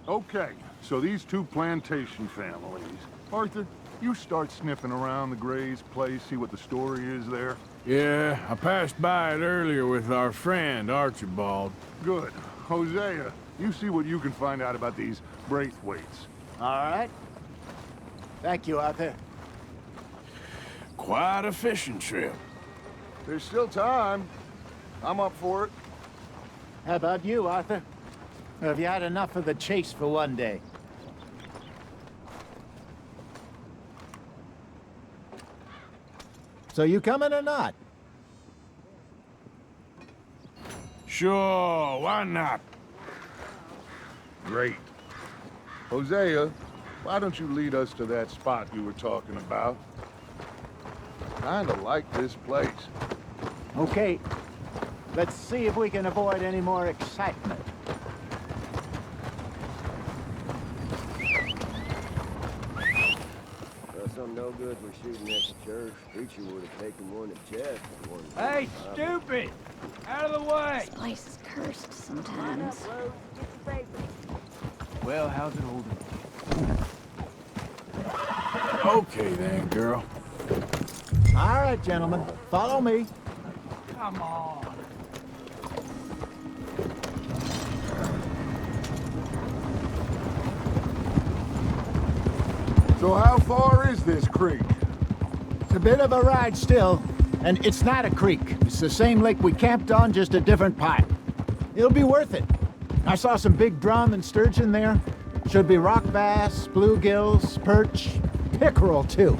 Okay, so these two plantation families. Arthur, you start sniffing around the Gray's place, see what the story is there. Yeah, I passed by it earlier with our friend, Archibald. Good. Hosea, you see what you can find out about these Braithwaites. All right. Thank you, Arthur. Quite a fishing trip. There's still time. I'm up for it. How about you, Arthur? Or have you had enough of the chase for one day? So you coming or not? Sure, why not? Great. Hosea, why don't you lead us to that spot you were talking about? Kinda like this place. Okay. Let's see if we can avoid any more excitement. I'm no good for shooting at the church. Preacher would have taken one at chest. Hey, stupid! Out of the way! This place is cursed sometimes. Well, how's it holding? Okay then, girl. All right, gentlemen. Follow me. Come on. So how far is this creek? It's a bit of a ride still, and it's not a creek. It's the same lake we camped on, just a different pipe. It'll be worth it. I saw some big drum and sturgeon there. Should be rock bass, bluegills, perch, pickerel too.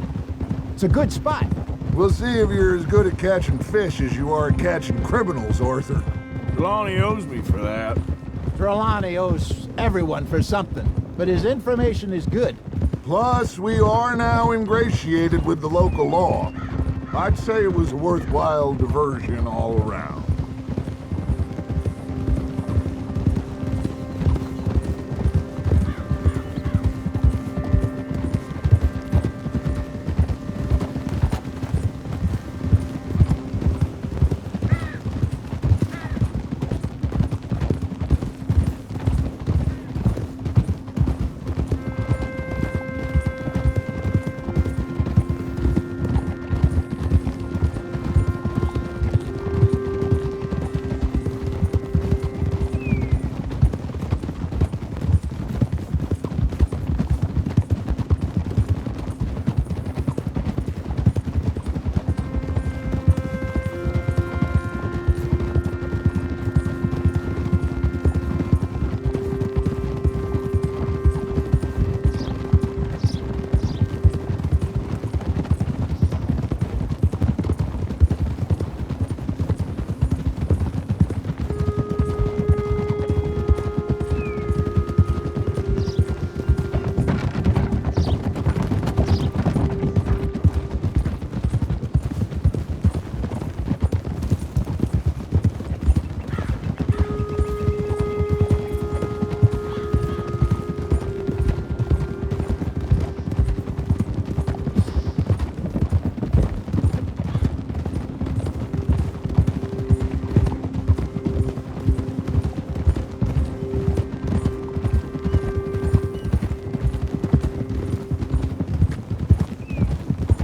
It's a good spot. We'll see if you're as good at catching fish as you are at catching criminals, Arthur. Trelawney owes me for that. Trelawney owes everyone for something, but his information is good. Plus, we are now ingratiated with the local law. I'd say it was a worthwhile diversion all around.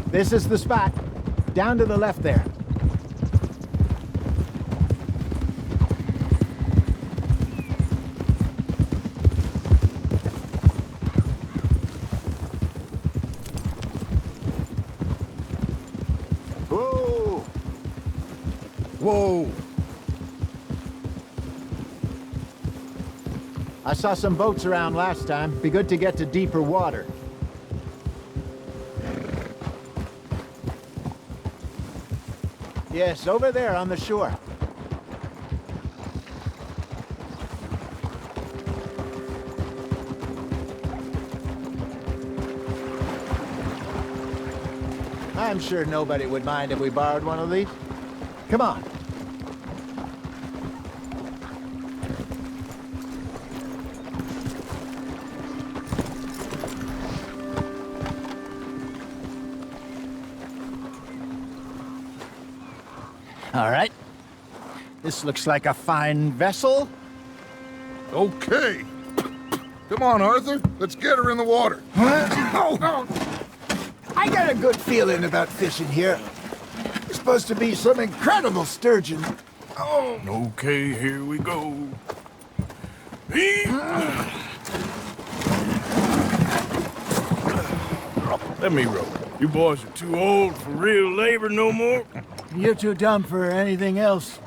This is the spot. Down to the left there. Whoa! Whoa! I saw some boats around last time. Be good to get to deeper water. Yes, over there on the shore. I'm sure nobody would mind if we borrowed one of these. Come on. All right. This looks like a fine vessel. Okay. Come on, Arthur. Let's get her in the water. Oh. I got a good feeling about fishing here. There's supposed to be some incredible sturgeon. Oh. Okay, here we go. Let me roll. You boys are too old for real labor no more. You're too dumb for anything else.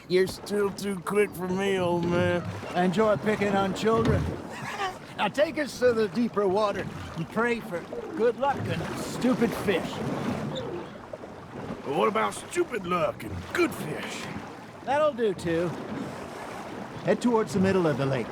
You're still too quick for me, old man. I enjoy picking on children. Now take us to the deeper water and pray for good luck and stupid fish. Well, what about stupid luck and good fish? That'll do, too. Head towards the middle of the lake.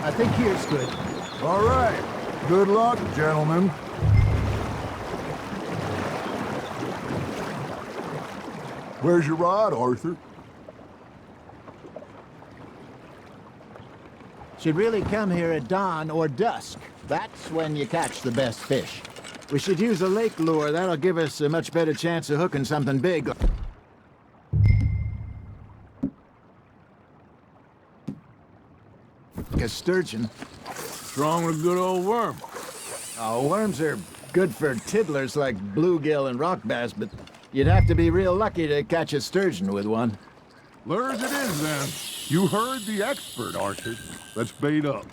I think here's good. All right. Good luck, gentlemen. Where's your rod, Arthur? Should really come here at dawn or dusk. That's when you catch the best fish. We should use a lake lure. That'll give us a much better chance of hooking something big. Like a sturgeon. What's wrong with a good old worm? Oh, worms are good for tiddlers like bluegill and rock bass, but you'd have to be real lucky to catch a sturgeon with one. Lures it is, then. You heard the expert, Arthur. Let's bait up.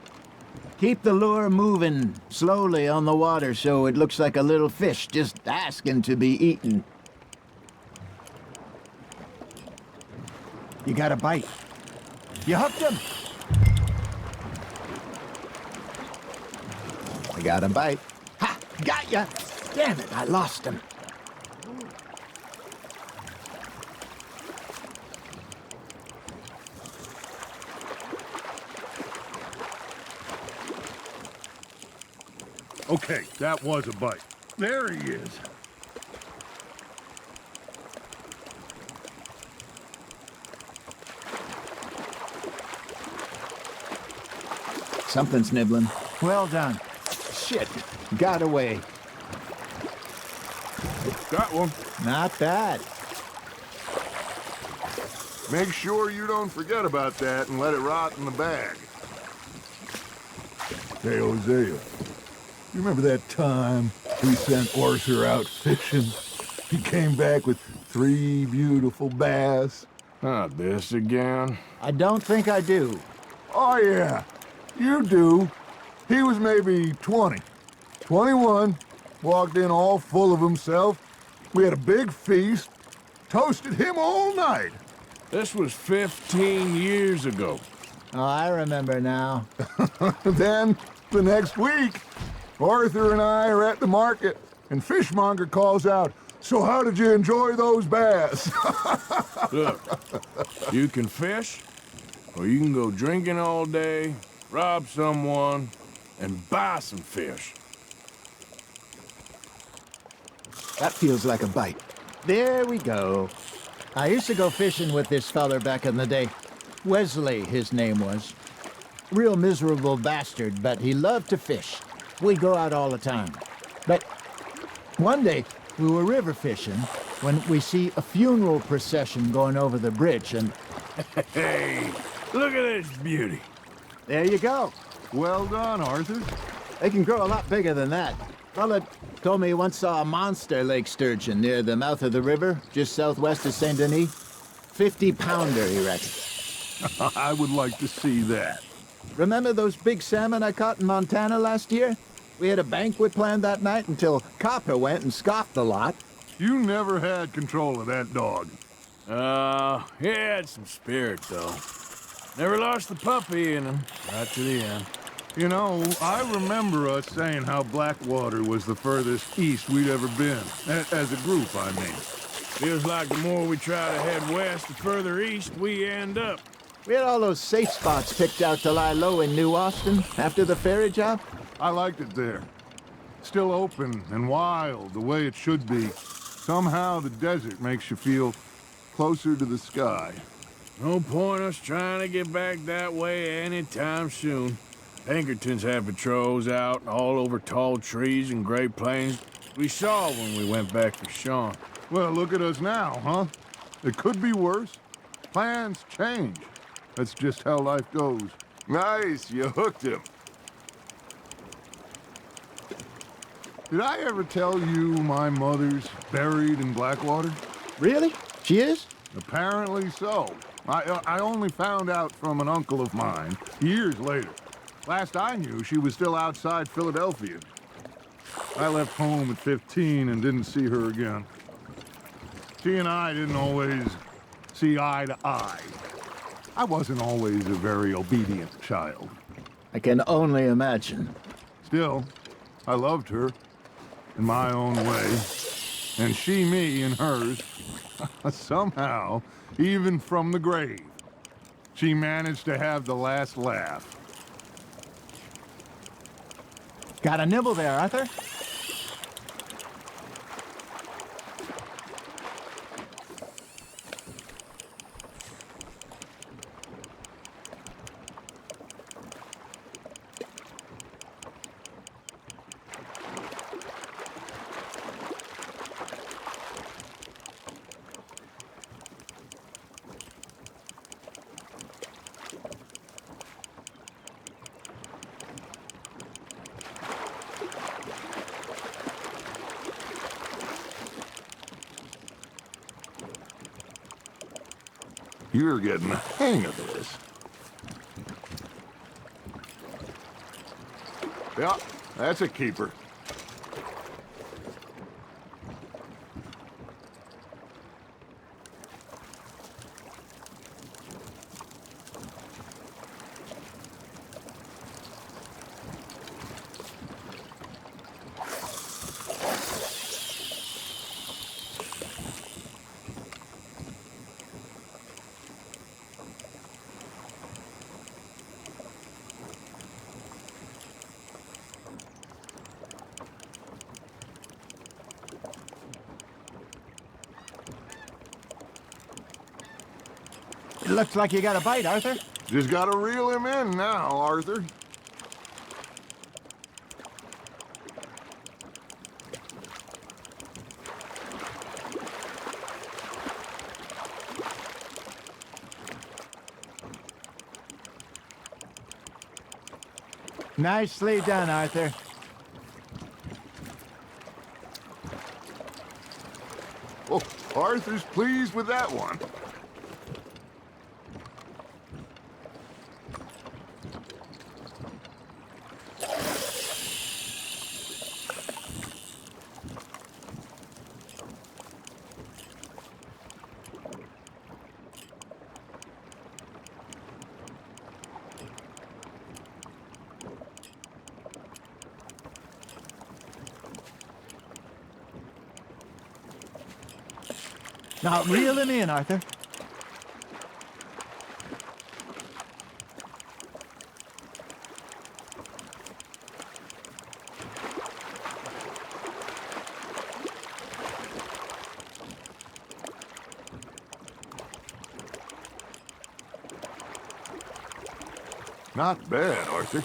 Keep the lure moving slowly on the water so it looks like a little fish just asking to be eaten. You got a bite. You hooked him. I got a bite. Ha! Got ya! Damn it, I lost him. Okay, that was a bite. There he is. Something's nibbling. Well done. Shit, got away. Got one. Not bad. Make sure you don't forget about that and let it rot in the bag. Hey, Hosea, you remember that time we sent Arthur out fishing? He came back with 3 beautiful bass. Not this again. I don't think I do. Oh, yeah, you do. He was maybe 20, 21, walked in all full of himself. We had a big feast, toasted him all night. This was 15 years ago. Oh, I remember now. Then, the next week, Arthur and I are at the market, and Fishmonger calls out, "So how did you enjoy those bass?" Look, you can fish, or you can go drinking all day, rob someone, and buy some fish. That feels like a bite. There we go. I used to go fishing with this feller back in the day. Wesley, his name was. Real miserable bastard, but he loved to fish. We'd go out all the time. But one day, we were river fishing when we see a funeral procession going over the bridge, and... Hey, look at this beauty. There you go. Well done, Arthur. They can grow a lot bigger than that. Fella told me he once saw a monster lake sturgeon near the mouth of the river, just southwest of Saint Denis. 50-pounder, he reckons. I would like to see that. Remember those big salmon I caught in Montana last year? We had a banquet planned that night until Copper went and scoffed a lot. You never had control of that dog. He had some spirit, though. Never lost the puppy in him, right to the end. You know, I remember us saying how Blackwater was the furthest east we'd ever been. As a group, I mean. Feels like the more we try to head west, the further east we end up. We had all those safe spots picked out to lie low in New Austin after the ferry job. I liked it there. Still open and wild, the way it should be. Somehow the desert makes you feel closer to the sky. No point us trying to get back that way anytime soon. Pinkertons had patrols out all over tall trees and Great Plains. We saw when we went back for Sean. Well, look at us now, huh? It could be worse. Plans change. That's just how life goes. Nice, you hooked him. Did I ever tell you my mother's buried in Blackwater? Really? She is? Apparently so. I only found out from an uncle of mine years later. Last I knew, she was still outside Philadelphia. I left home at 15 and didn't see her again. She and I didn't always see eye to eye. I wasn't always a very obedient child. I can only imagine. Still, I loved her in my own way, and she me in hers. Somehow, even from the grave, she managed to have the last laugh. Got a nibble there, Arthur? You're getting the hang of this. Yeah, that's a keeper. It looks like you got a bite, Arthur. Just gotta reel him in now, Arthur. Nicely done, Arthur. Oh, Arthur's pleased with that one. Now, reel him in, Arthur. Not bad, Arthur.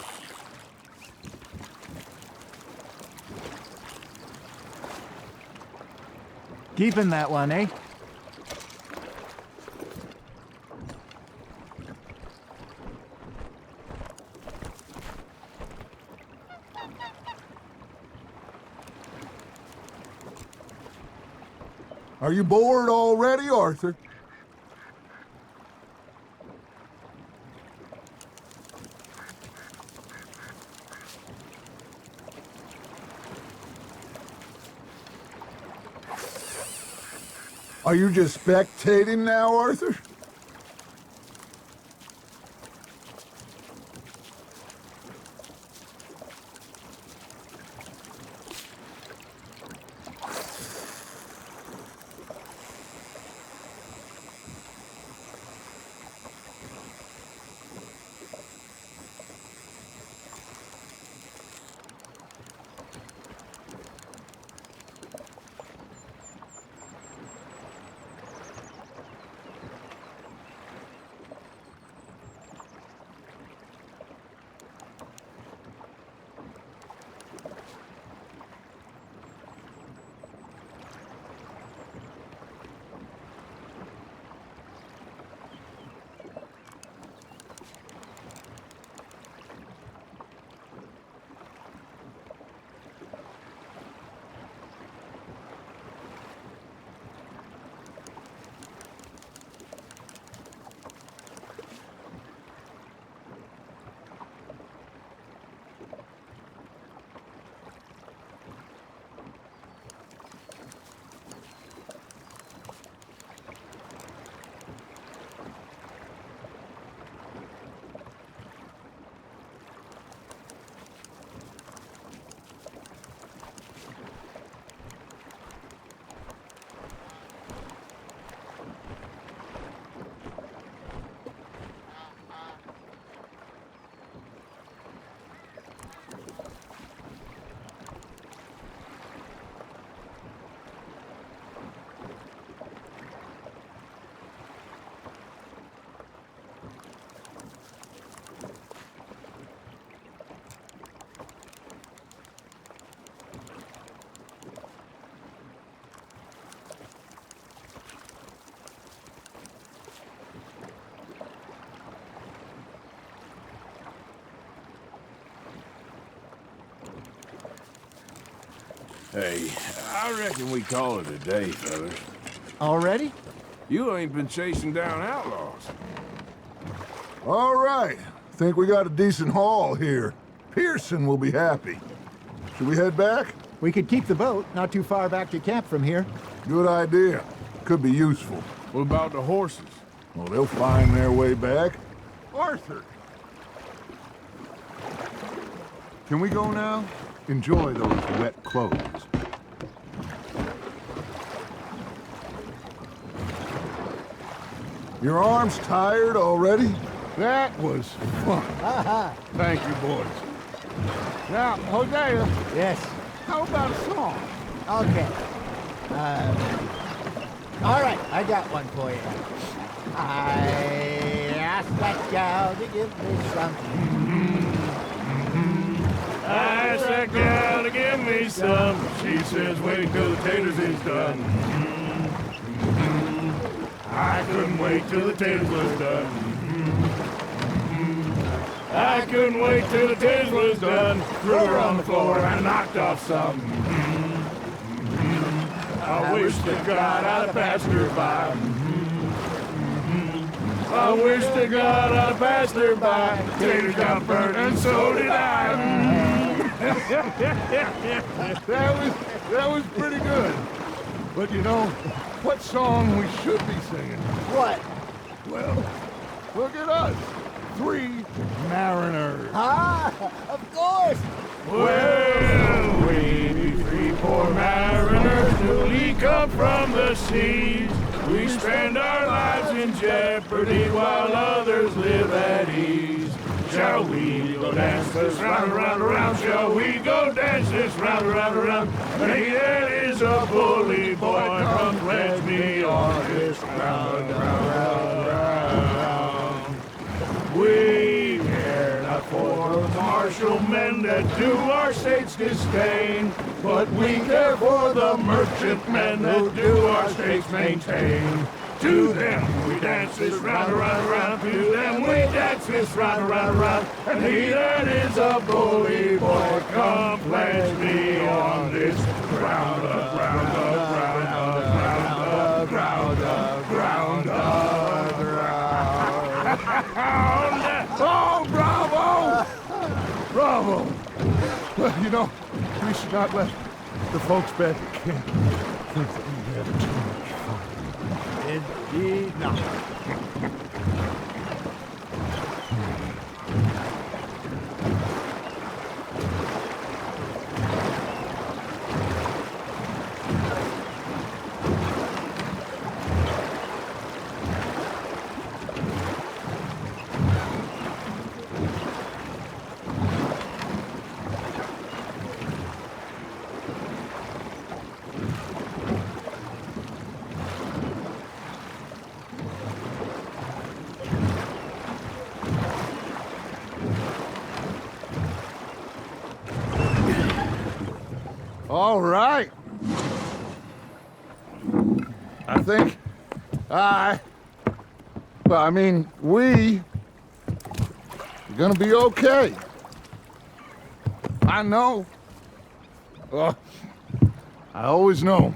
Keeping that one, eh? Are you bored already, Arthur? Are you just spectating now, Arthur? Hey, I reckon we call it a day, fellas. Already? You ain't been chasing down outlaws. All right. Think we got a decent haul here. Pearson will be happy. Should we head back? We could keep the boat not too far back to camp from here. Good idea. Could be useful. What about the horses? Well, they'll find their way back. Arthur! Can we go now? Enjoy those wet clothes. Your arms tired already? That was fun. Thank you, boys. Now, Hosea. Yes? How about a song? Okay. All right, I got one for you. I asked that gal to give me some. I asked that gal to give me some. She says, wait till the taters is done. I couldn't wait till the taters was done. I couldn't wait till the taters was done. Threw her on the floor and knocked off some. I wish to God I'd have passed her by. I wish to God I'd have passed her by. Taters got burnt and so did I. That was pretty good. But you know, what song we should be singing? What? Well, look at us. 3 mariners. Ah, of course. Well, we be 3 poor mariners newly come from the seas. We spend our lives in jeopardy while others live at ease. Shall we go dance this round, around, around? Shall we go dance this round, around, around? Hey, that is a bully boy. Come pledge me on this round, round, round, round. We care not for the martial men that do our state's disdain, but we care for the merchant men that do our state's maintain. To them we dance this round, around, around. To them we dance this round, around, around. And he that is a bully boy, come pledge me on this ground up, ground up, ground up, ground up, ground up, ground up. Oh, bravo! Bravo! Well, you know, we should not let the folks back at camp think that we had too much fun. Indeed not. All right. I think we are gonna be okay. I know. I always know.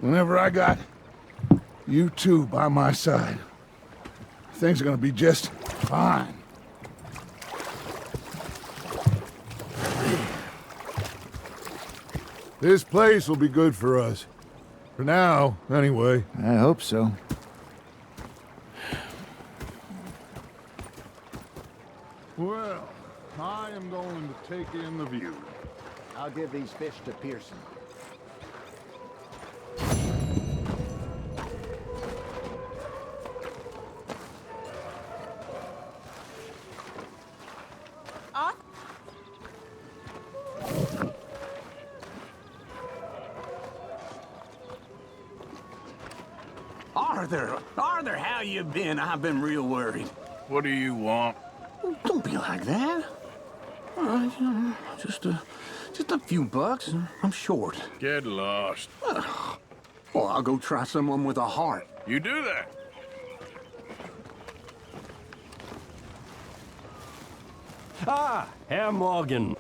Whenever I got you two by my side, things are gonna be just fine. This place will be good for us. For now, anyway. I hope so. Well, I am going to take in the view. I'll give these fish to Pearson. Arthur, how you been? I've been real worried. What do you want? Oh, don't be like that. All right, just a few bucks. I'm short. Get lost. Well, I'll go try someone with a heart. You do that. Ah, Herr Morgan.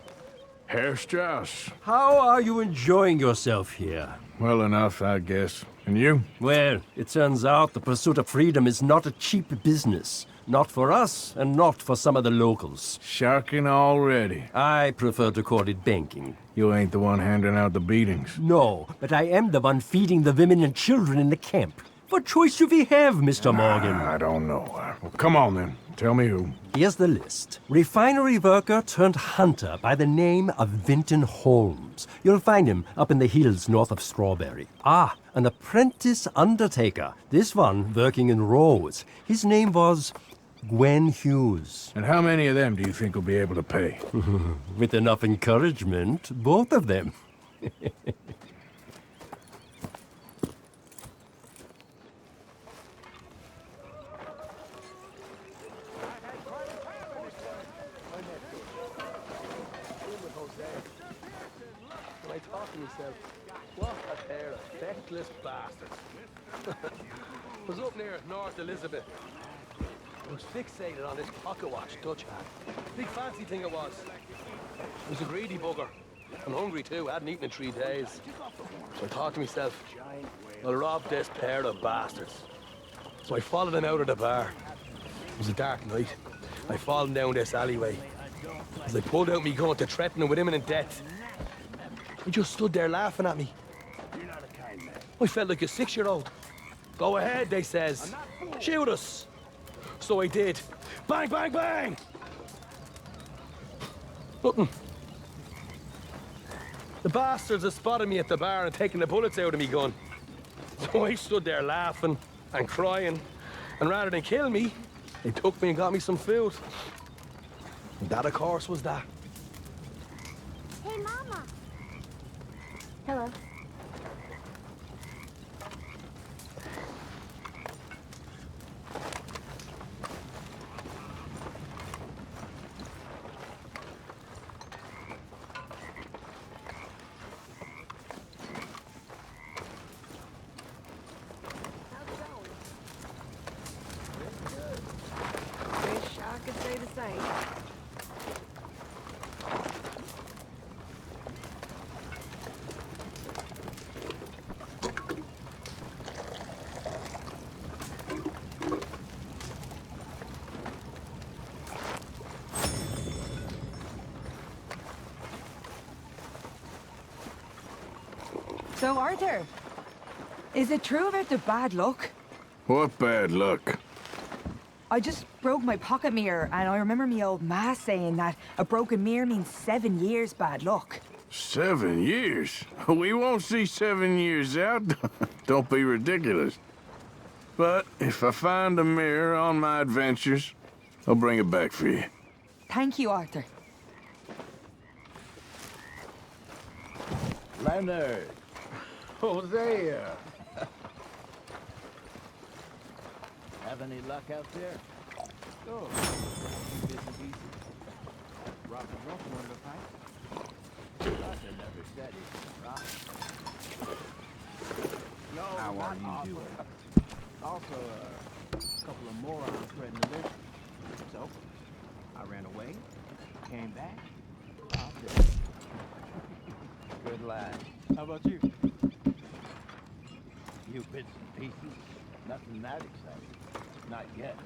Herr Strauss. How are you enjoying yourself here? Well enough, I guess. And you? Well, it turns out the pursuit of freedom is not a cheap business. Not for us, and not for some of the locals. Sharking already. I prefer to call it banking. You ain't the one handing out the beatings. No, but I am the one feeding the women and children in the camp. What choice do we have, Mr. Morgan? I don't know. Well, come on then. Tell me who. Here's the list. Refinery worker turned hunter by the name of Vinton Holmes. You'll find him up in the hills north of Strawberry. Ah, an apprentice undertaker. This one working in Rhodes. His name was Gwen Hughes. And how many of them do you think will be able to pay? With enough encouragement, both of them. to myself, what a pair of feckless bastards. I was up near North Elizabeth. I was fixated on this pocket watch Dutch had. Big fancy thing it was. I was a greedy bugger. I'm hungry too, I hadn't eaten in 3 days. So I thought to myself, I'll rob this pair of bastards. So I followed them out of the bar. It was a dark night. I followed them down this alleyway. As I pulled out me gun to threaten them with imminent death, they just stood there laughing at me. I felt like a 6-year-old. Go ahead, they says. Shoot us. So I did. Bang, bang, bang! Nothing. The bastards had spotted me at the bar and taken the bullets out of me gun. So I stood there laughing and crying. And rather than kill me, they took me and got me some food. And that, of course, was that. Hey, Mama. Hello. Wish I could say the same. So, Arthur, is it true about the bad luck? What bad luck? I just broke my pocket mirror, and I remember me old ma saying that a broken mirror means 7 years bad luck. 7 years? We won't see 7 years out. Don't be ridiculous. But if I find a mirror on my adventures, I'll bring it back for you. Thank you, Arthur. Leonard. Hosea. Have any luck out there? Oh, busy, busy. Rock and roll, want to fight? Arthur never said he could rock. No, How are not you doing? Also, a couple of morons spreading the list. So, I ran away, came back, robbed them. Good lad. How about you? You bits and pieces. Nothing that exciting. Not yet.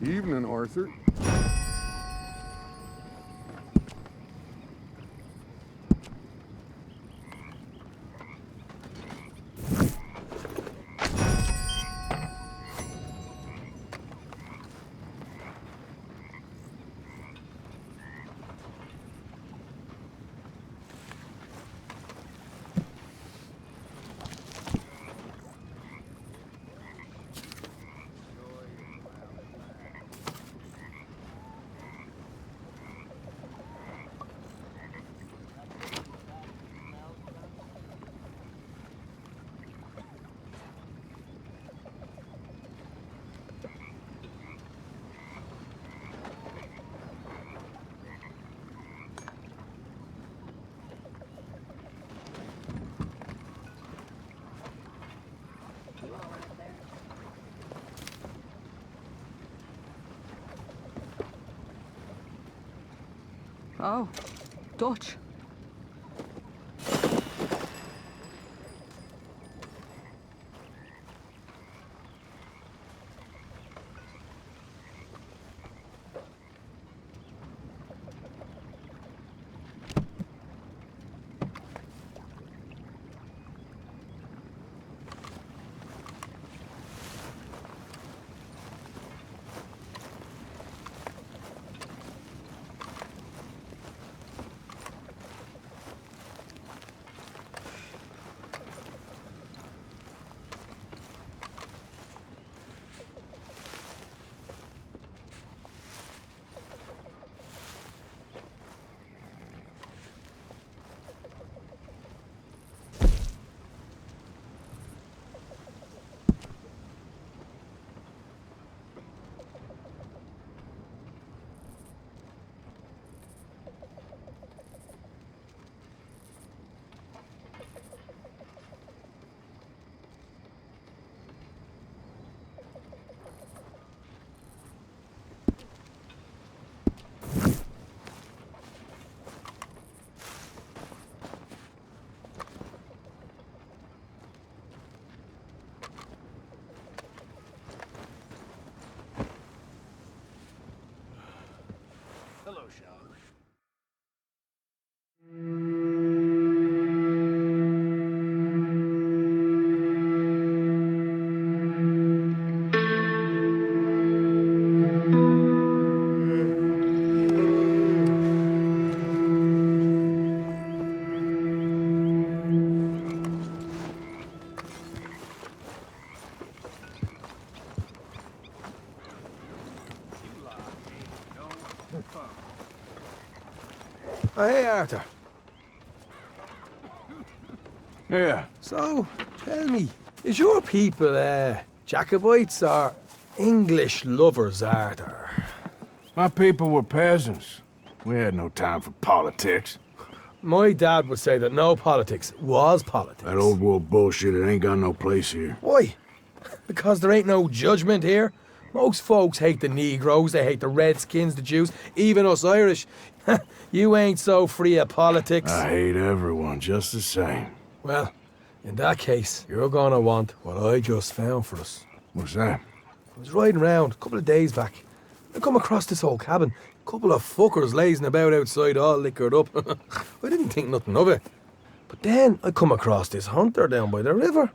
Evening, Arthur. Oh, Dutch. Hello, Sean. Oh, hey, Arthur. Yeah. So, tell me, is your people, Jacobites or English lovers, Arthur? My people were peasants. We had no time for politics. My dad would say that no politics was politics. That old world bullshit, it ain't got no place here. Why? Because there ain't no judgment here. Most folks hate the Negroes, they hate the Redskins, the Jews, even us Irish. You ain't so free of politics. I hate everyone just the same. Well, in that case, you're gonna want what I just found for us. What's that? I was riding around a couple of days back. I come across this old cabin. A couple of fuckers lazing about outside all liquored up. I didn't think nothing of it. But then I come across this hunter down by the river.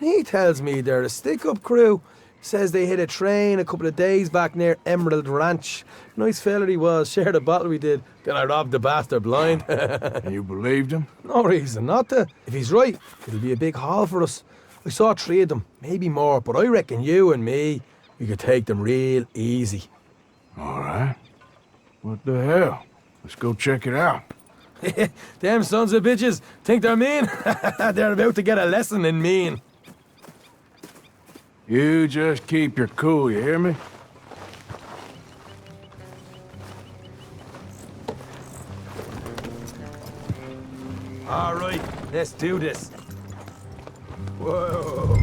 And he tells me they're a stick-up crew. Says they hit a train a couple of days back near Emerald Ranch. Nice fella he was, shared a bottle we did. Then I robbed the bastard blind. And you believed him? No reason not to. If he's right, it'll be a big haul for us. I saw 3 of them, maybe more, but I reckon you and me, we could take them real easy. All right. What the hell? Let's go check it out. Them sons of bitches think they're mean. They're about to get a lesson in mean. You just keep your cool, you hear me? All right, let's do this. Whoa.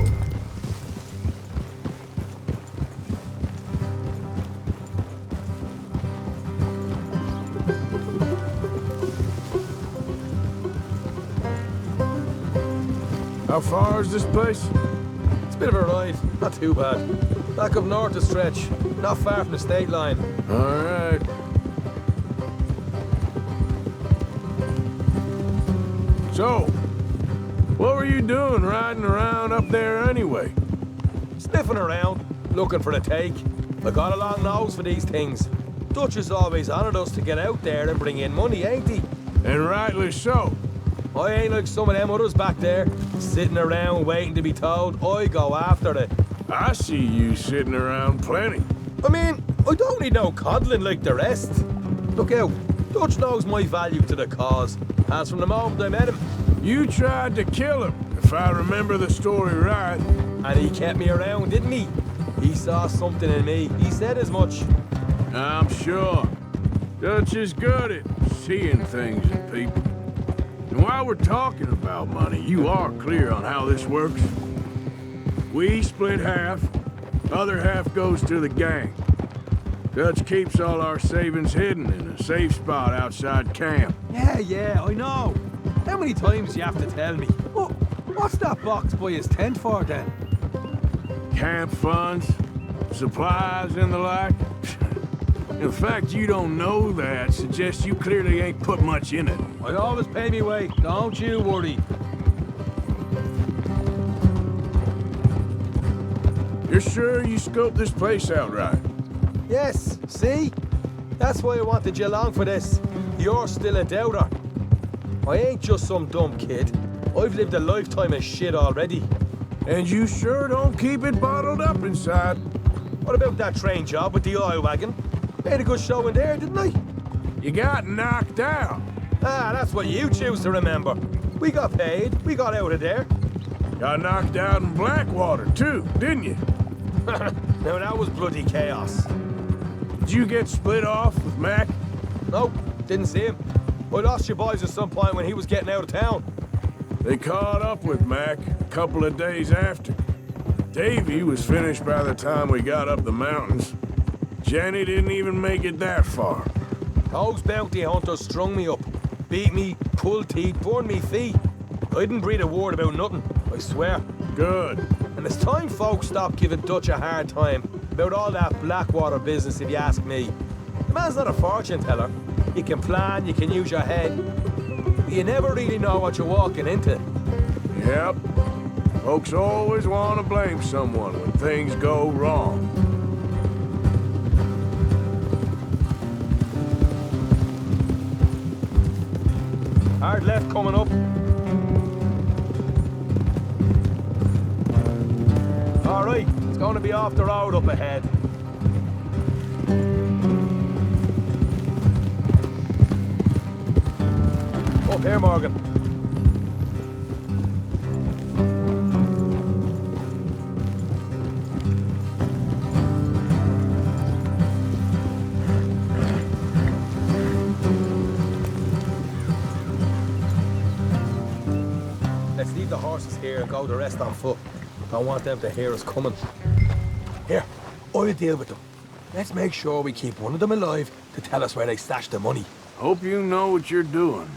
How far is this place? It's a bit of a ride, not too bad. Back up north a stretch, not far from the state line. All right. So, what were you doing riding around up there anyway? Sniffing around, looking for the take. I got a long nose for these things. Dutch has always honoured us to get out there and bring in money, ain't he? And rightly so. I ain't like some of them others back there, sitting around waiting to be told. I go after it. I see you sitting around plenty. I mean, I don't need no coddling like the rest. Look out, Dutch knows my value to the cause. As from the moment I met him. You tried to kill him, if I remember the story right. And he kept me around, didn't he? He saw something in me. He said as much. I'm sure. Dutch is good at seeing things in people. And while we're talking about money, you are clear on how this works? We split half, other half goes to the gang. Dutch keeps all our savings hidden in a safe spot outside camp. Yeah, I know. How many times do you have to tell me? Oh, what's that box by his tent for, then? Camp funds, supplies, and the like. The fact you don't know that suggests you clearly ain't put much in it. I always pay me way, don't you worry. You're sure you scoped this place out right? Yes, see? That's why I wanted you along for this. You're still a doubter. I ain't just some dumb kid. I've lived a lifetime of shit already. And you sure don't keep it bottled up inside. What about that train job with the oil wagon? Made a good show in there, didn't I? You got knocked out. Ah, that's what you choose to remember. We got paid. We got out of there. Got knocked out in Blackwater, too, didn't you? Now, that was bloody chaos. Did you get split off with Mac? Nope, didn't see him. I lost your boys at some point when he was getting out of town. They caught up with Mac a couple of days after. Davy was finished by the time we got up the mountains. Jenny didn't even make it that far. Those bounty hunters strung me up. Beat me, pulled teeth, burned me feet. I didn't breathe a word about nothing, I swear. Good. And it's time folks stopped giving Dutch a hard time about all that Blackwater business, if you ask me. The man's not a fortune teller. You can plan, you can use your head. But you never really know what you're walking into. Yep. Folks always want to blame someone when things go wrong. Hard left coming up. All right, it's going to be off the road up ahead. Up here, Morgan. Let's leave the horses here and go the rest on foot. Don't want them to hear us coming. Here, I'll deal with them. Let's make sure we keep one of them alive to tell us where they stashed the money. Hope you know what you're doing.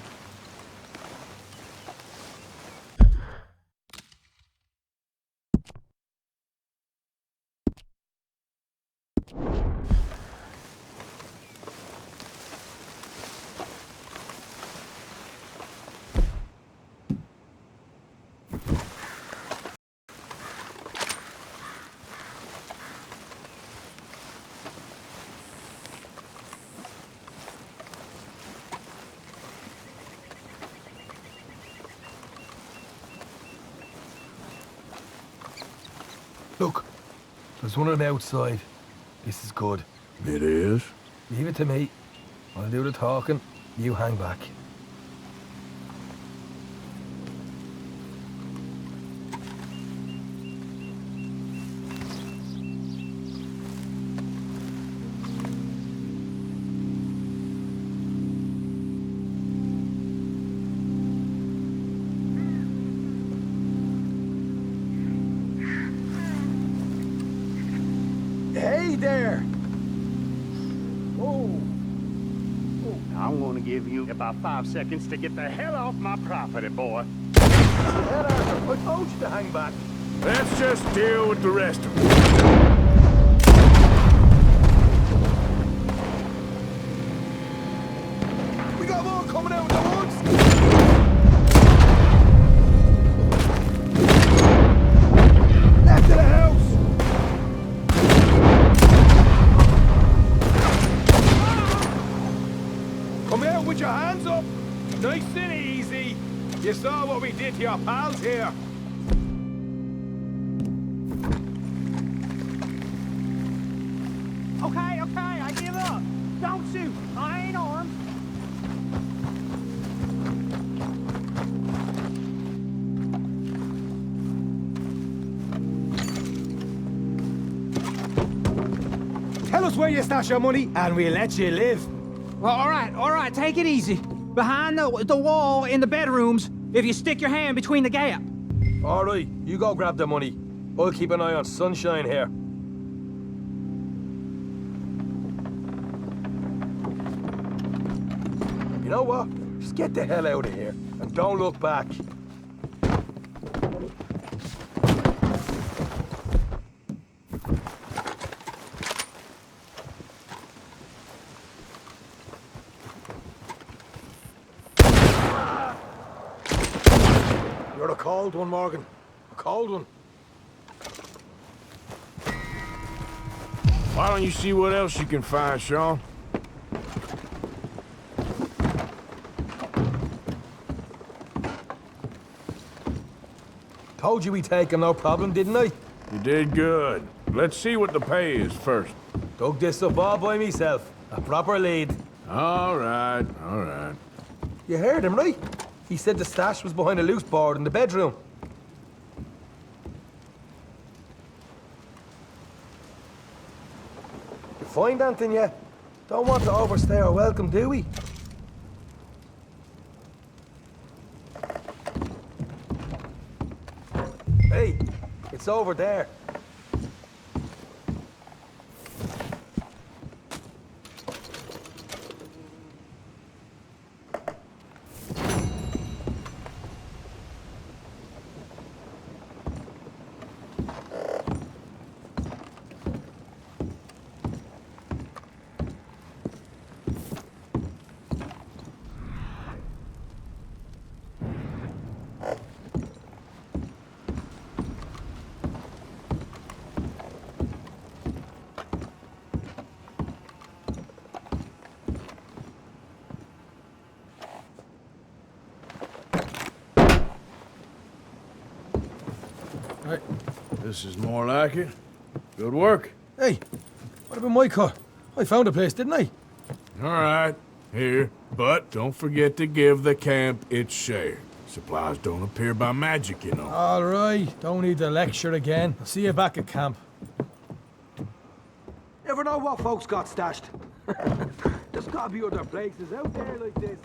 Look, there's one of them outside. This is good. It is? Leave it to me. I'll do the talking. You hang back. Hey there! Whoa! I'm gonna give you about 5 seconds to get the hell off my property, boy. Head Arthur, I told you to hang back. Let's just deal with the rest of it. We got more coming out of the woods! Left of the house! Come out with your hands up! Nice and easy! You saw what we did to your pals here! Okay, I give up. Don't shoot. I ain't armed. Tell us where you stash your money, and we'll let you live. Well, all right, take it easy. Behind the wall in the bedrooms, if you stick your hand between the gap. All right, you go grab the money. I'll keep an eye on Sunshine here. know what? Just get the hell out of here and don't look back. You're a cold one, Morgan. A cold one. Why don't you see what else you can find, Sean? Told you we'd take him, no problem, didn't I? You did good. Let's see what the pay is first. Dug this up all by myself. A proper lead. All right, all right. You heard him, right? He said the stash was behind a loose board in the bedroom. You find anything yet? Don't want to overstay our welcome, do we? Hey, it's over there. Right. This is more like it. Good work. Hey, what about my car? I found a place, didn't I? All right, here. But don't forget to give the camp its share. Supplies don't appear by magic, you know. All right, don't need to lecture again. I'll see you back at camp. Never know what folks got stashed. There's gotta be other places out there like this.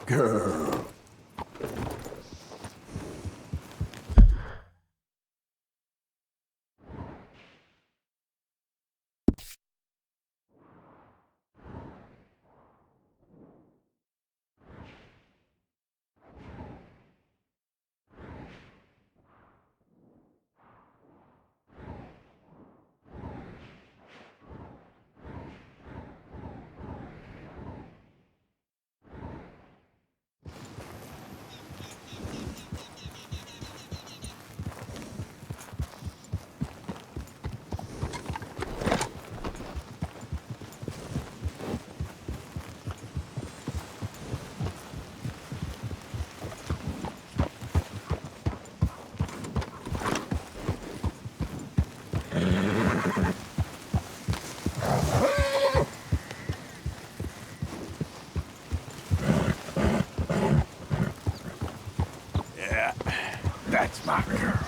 Girl. Yeah, that's my girl.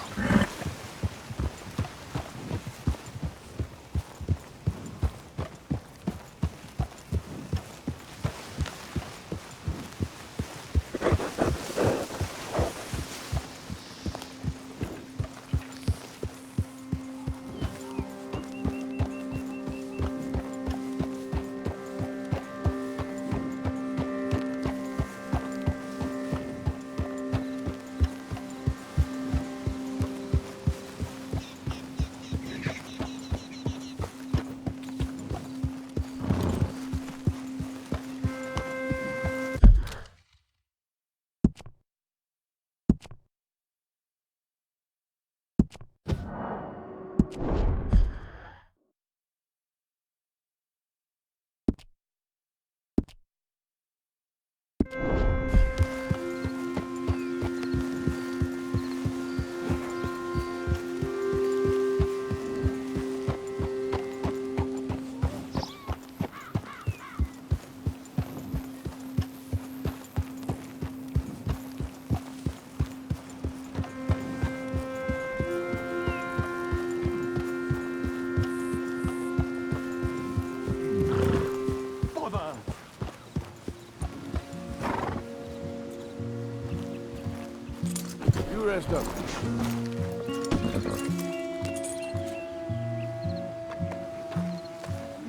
You rest up.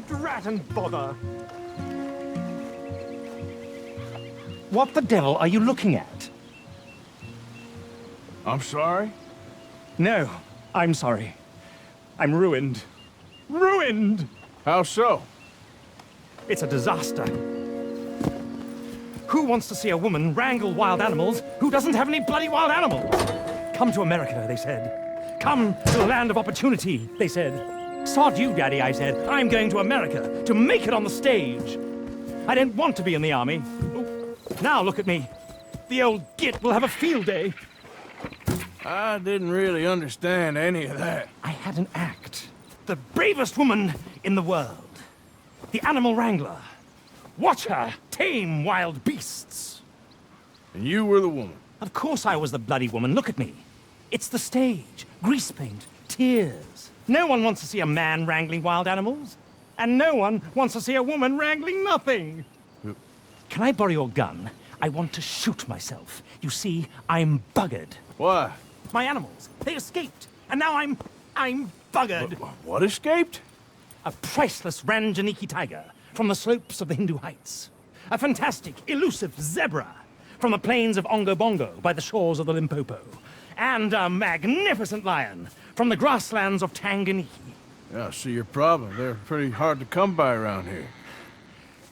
Drat and bother. What the devil are you looking at? I'm sorry? No, I'm sorry. I'm ruined. Ruined! How so? It's a disaster. Who wants to see a woman wrangle wild animals who doesn't have any bloody wild animals? Come to America, they said. Come to the land of opportunity, they said. Sod you, Daddy, I said. I'm going to America to make it on the stage. I didn't want to be in the army. Now look at me. The old git will have a field day. I didn't really understand any of that. I had an act. The bravest woman in the world. The animal wrangler. Watch her tame wild beasts. And you were the woman? Of course I was the bloody woman. Look at me. It's the stage. Grease paint. Tears. No one wants to see a man wrangling wild animals. And no one wants to see a woman wrangling nothing. Can I borrow your gun? I want to shoot myself. You see, I'm buggered. Why? My animals. They escaped. And now I'm buggered. What escaped? A priceless Ranjaniki tiger from the slopes of the Hindu Heights. A fantastic, elusive zebra from the plains of Ongo Bongo by the shores of the Limpopo. And a magnificent lion from the grasslands of Tanganyika. Yeah, I see your problem. They're pretty hard to come by around here.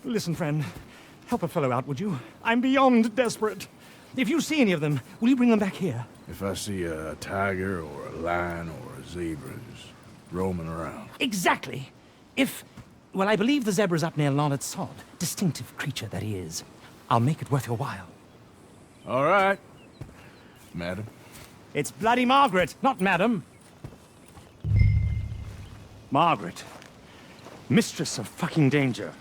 Listen, friend. Help a fellow out, would you? I'm beyond desperate. If you see any of them, will you bring them back here? If I see a tiger or a lion or a zebra just roaming around. Exactly. Well, I believe the zebra's up near Larned Sod. Distinctive creature that he is. I'll make it worth your while. All right, madam. It's bloody Margaret, not madam. Margaret. Mistress of fucking danger.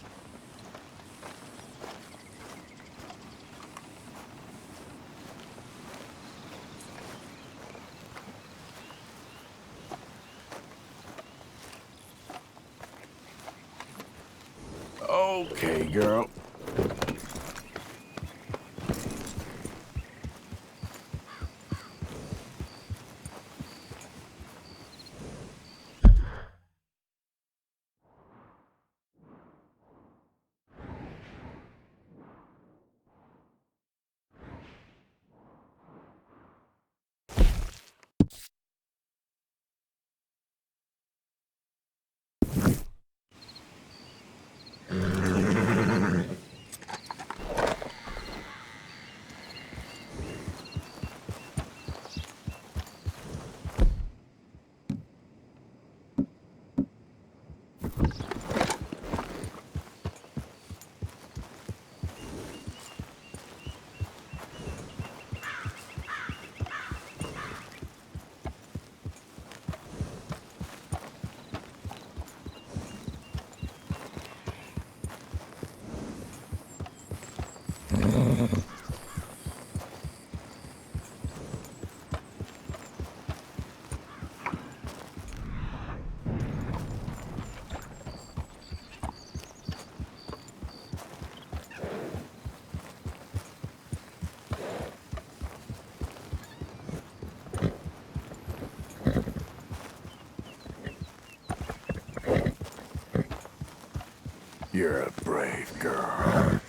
Okay, girl. You're a brave girl.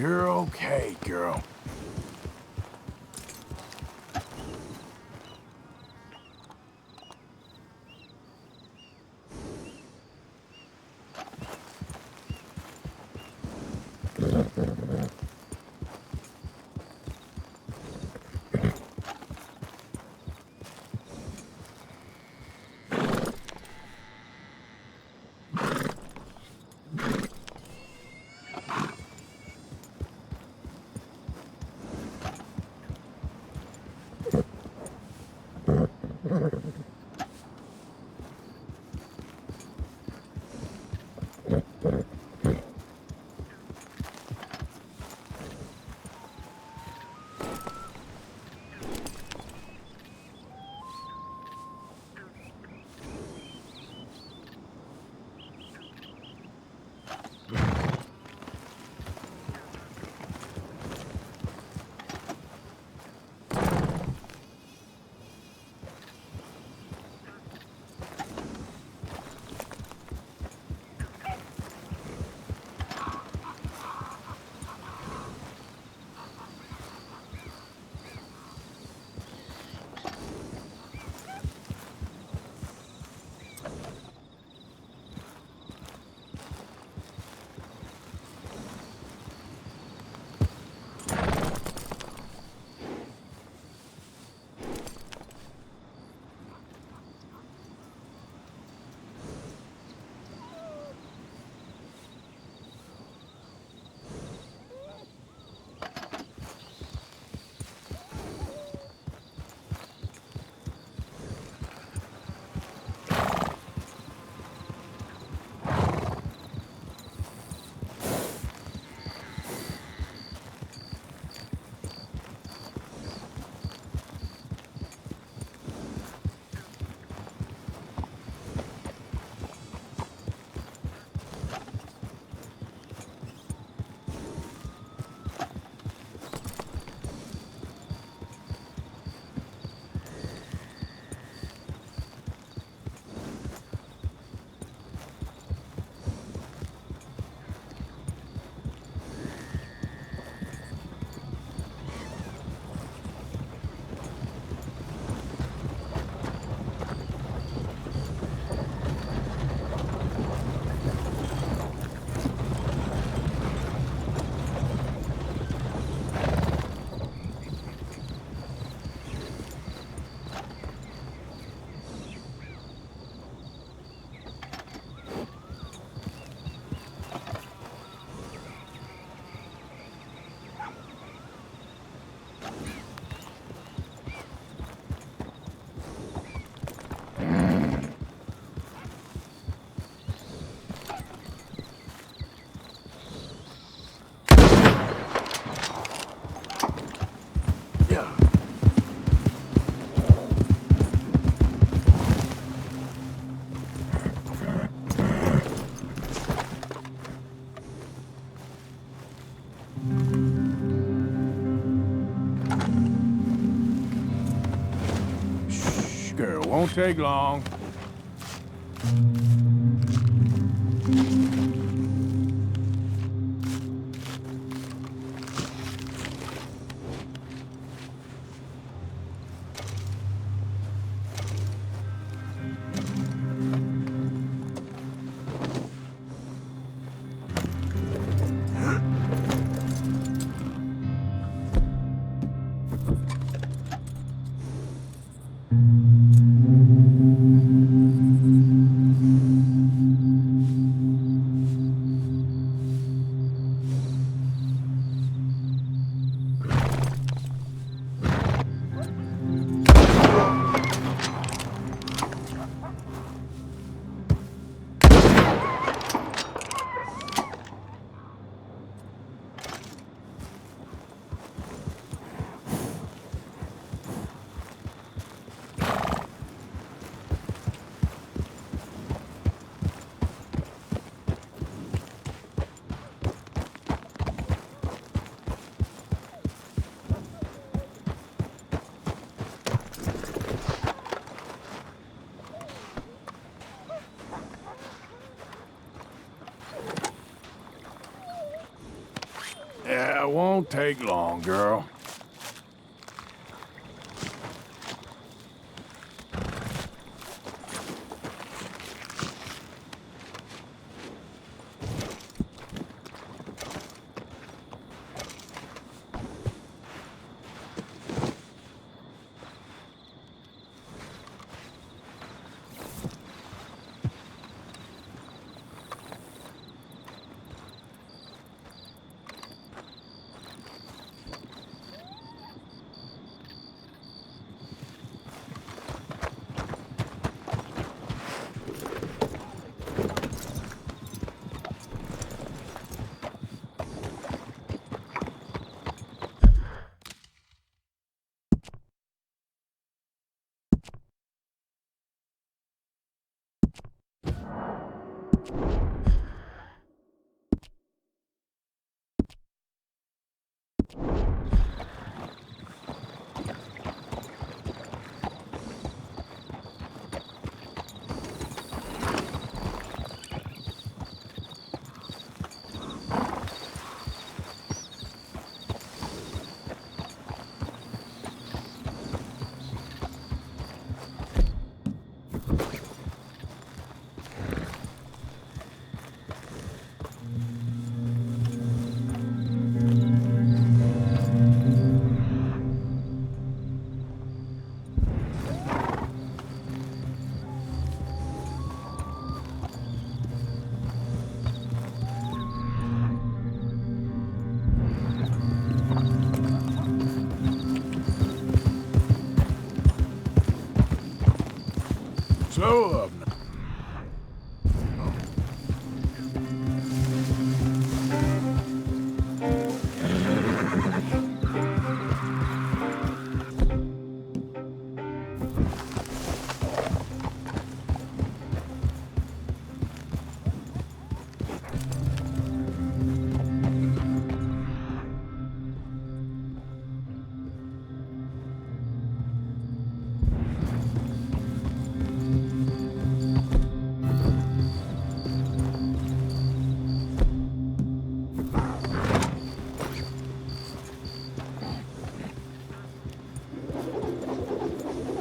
You're okay, girl. Girl, won't take long. won't take long, girl. So up now.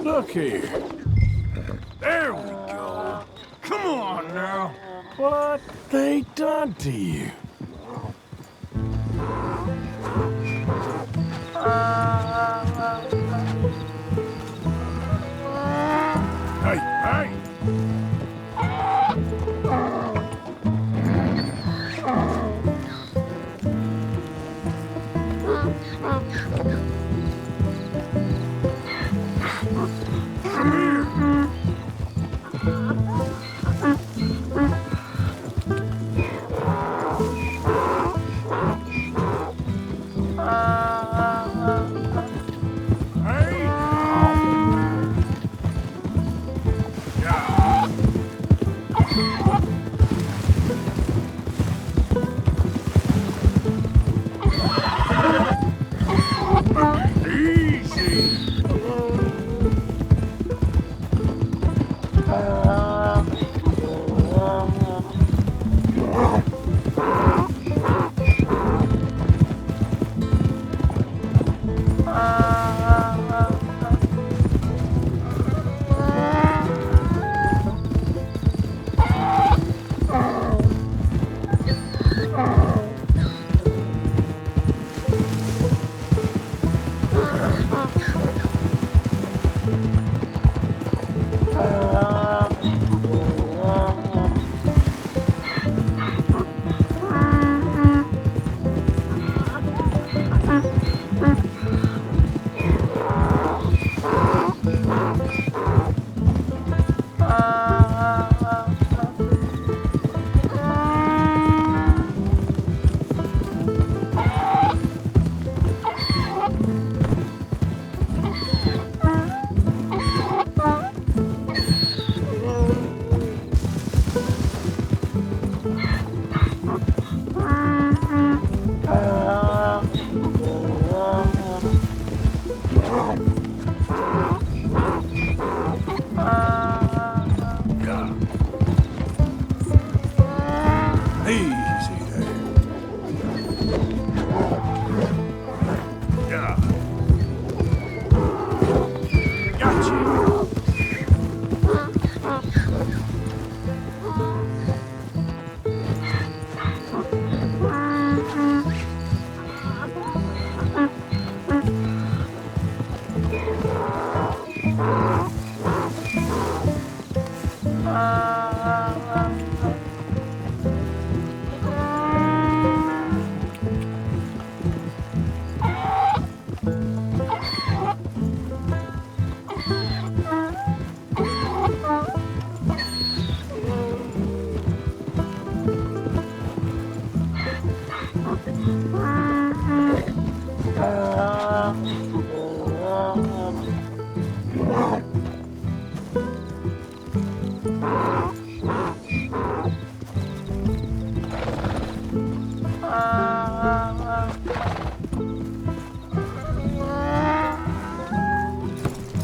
Look here. There we go. Come on now. What they done to you? Hey, hey!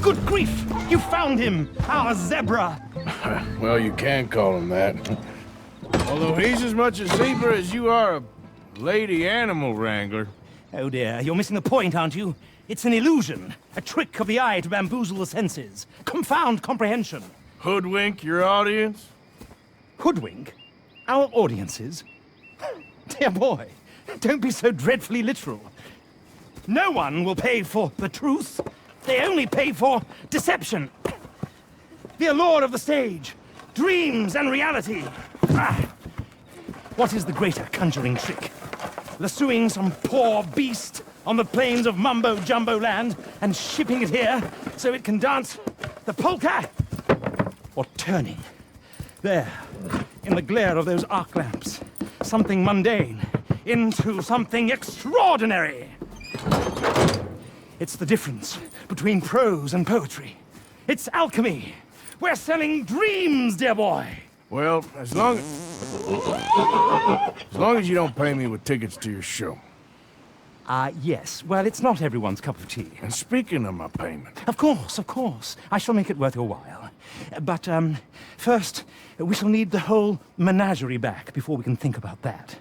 Good grief! You found him! Our zebra! Well, you can call him that. Although he's as much a zebra as you are a lady animal wrangler. Oh dear, you're missing the point, aren't you? It's an illusion. A trick of the eye to bamboozle the senses. Confound comprehension. Hoodwink your audience? Hoodwink? Our audiences? Dear boy, don't be so dreadfully literal. No one will pay for the truth. They only pay for deception. The allure of the stage, dreams and reality. What is the greater conjuring trick? Lassoing some poor beast on the plains of mumbo-jumbo land and shipping it here so it can dance the polka? Or turning, there, in the glare of those arc lamps, something mundane into something extraordinary? It's the difference between prose and poetry. It's alchemy. We're selling dreams, dear boy. Well, as long as you don't pay me with tickets to your show. Yes. Well, it's not everyone's cup of tea. And speaking of my payment... Of course, of course. I shall make it worth your while. But, first, we shall need the whole menagerie back before we can think about that.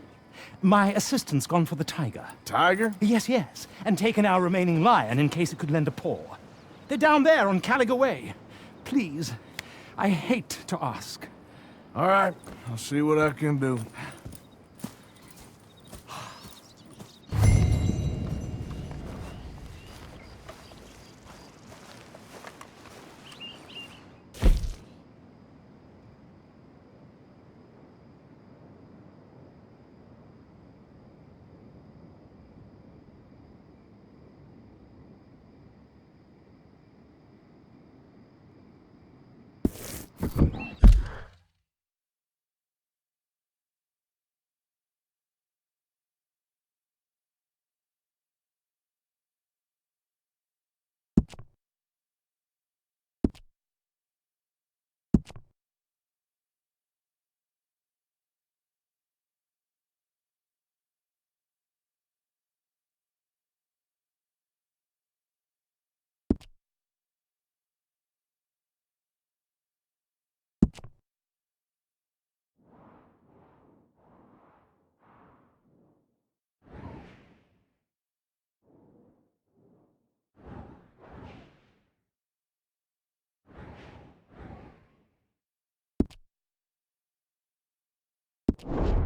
My assistant's gone for the tiger. Tiger? Yes, yes. And taken our remaining lion in case it could lend a paw. They're down there on Caliga Way. Please, I hate to ask. All right, I'll see what I can do. You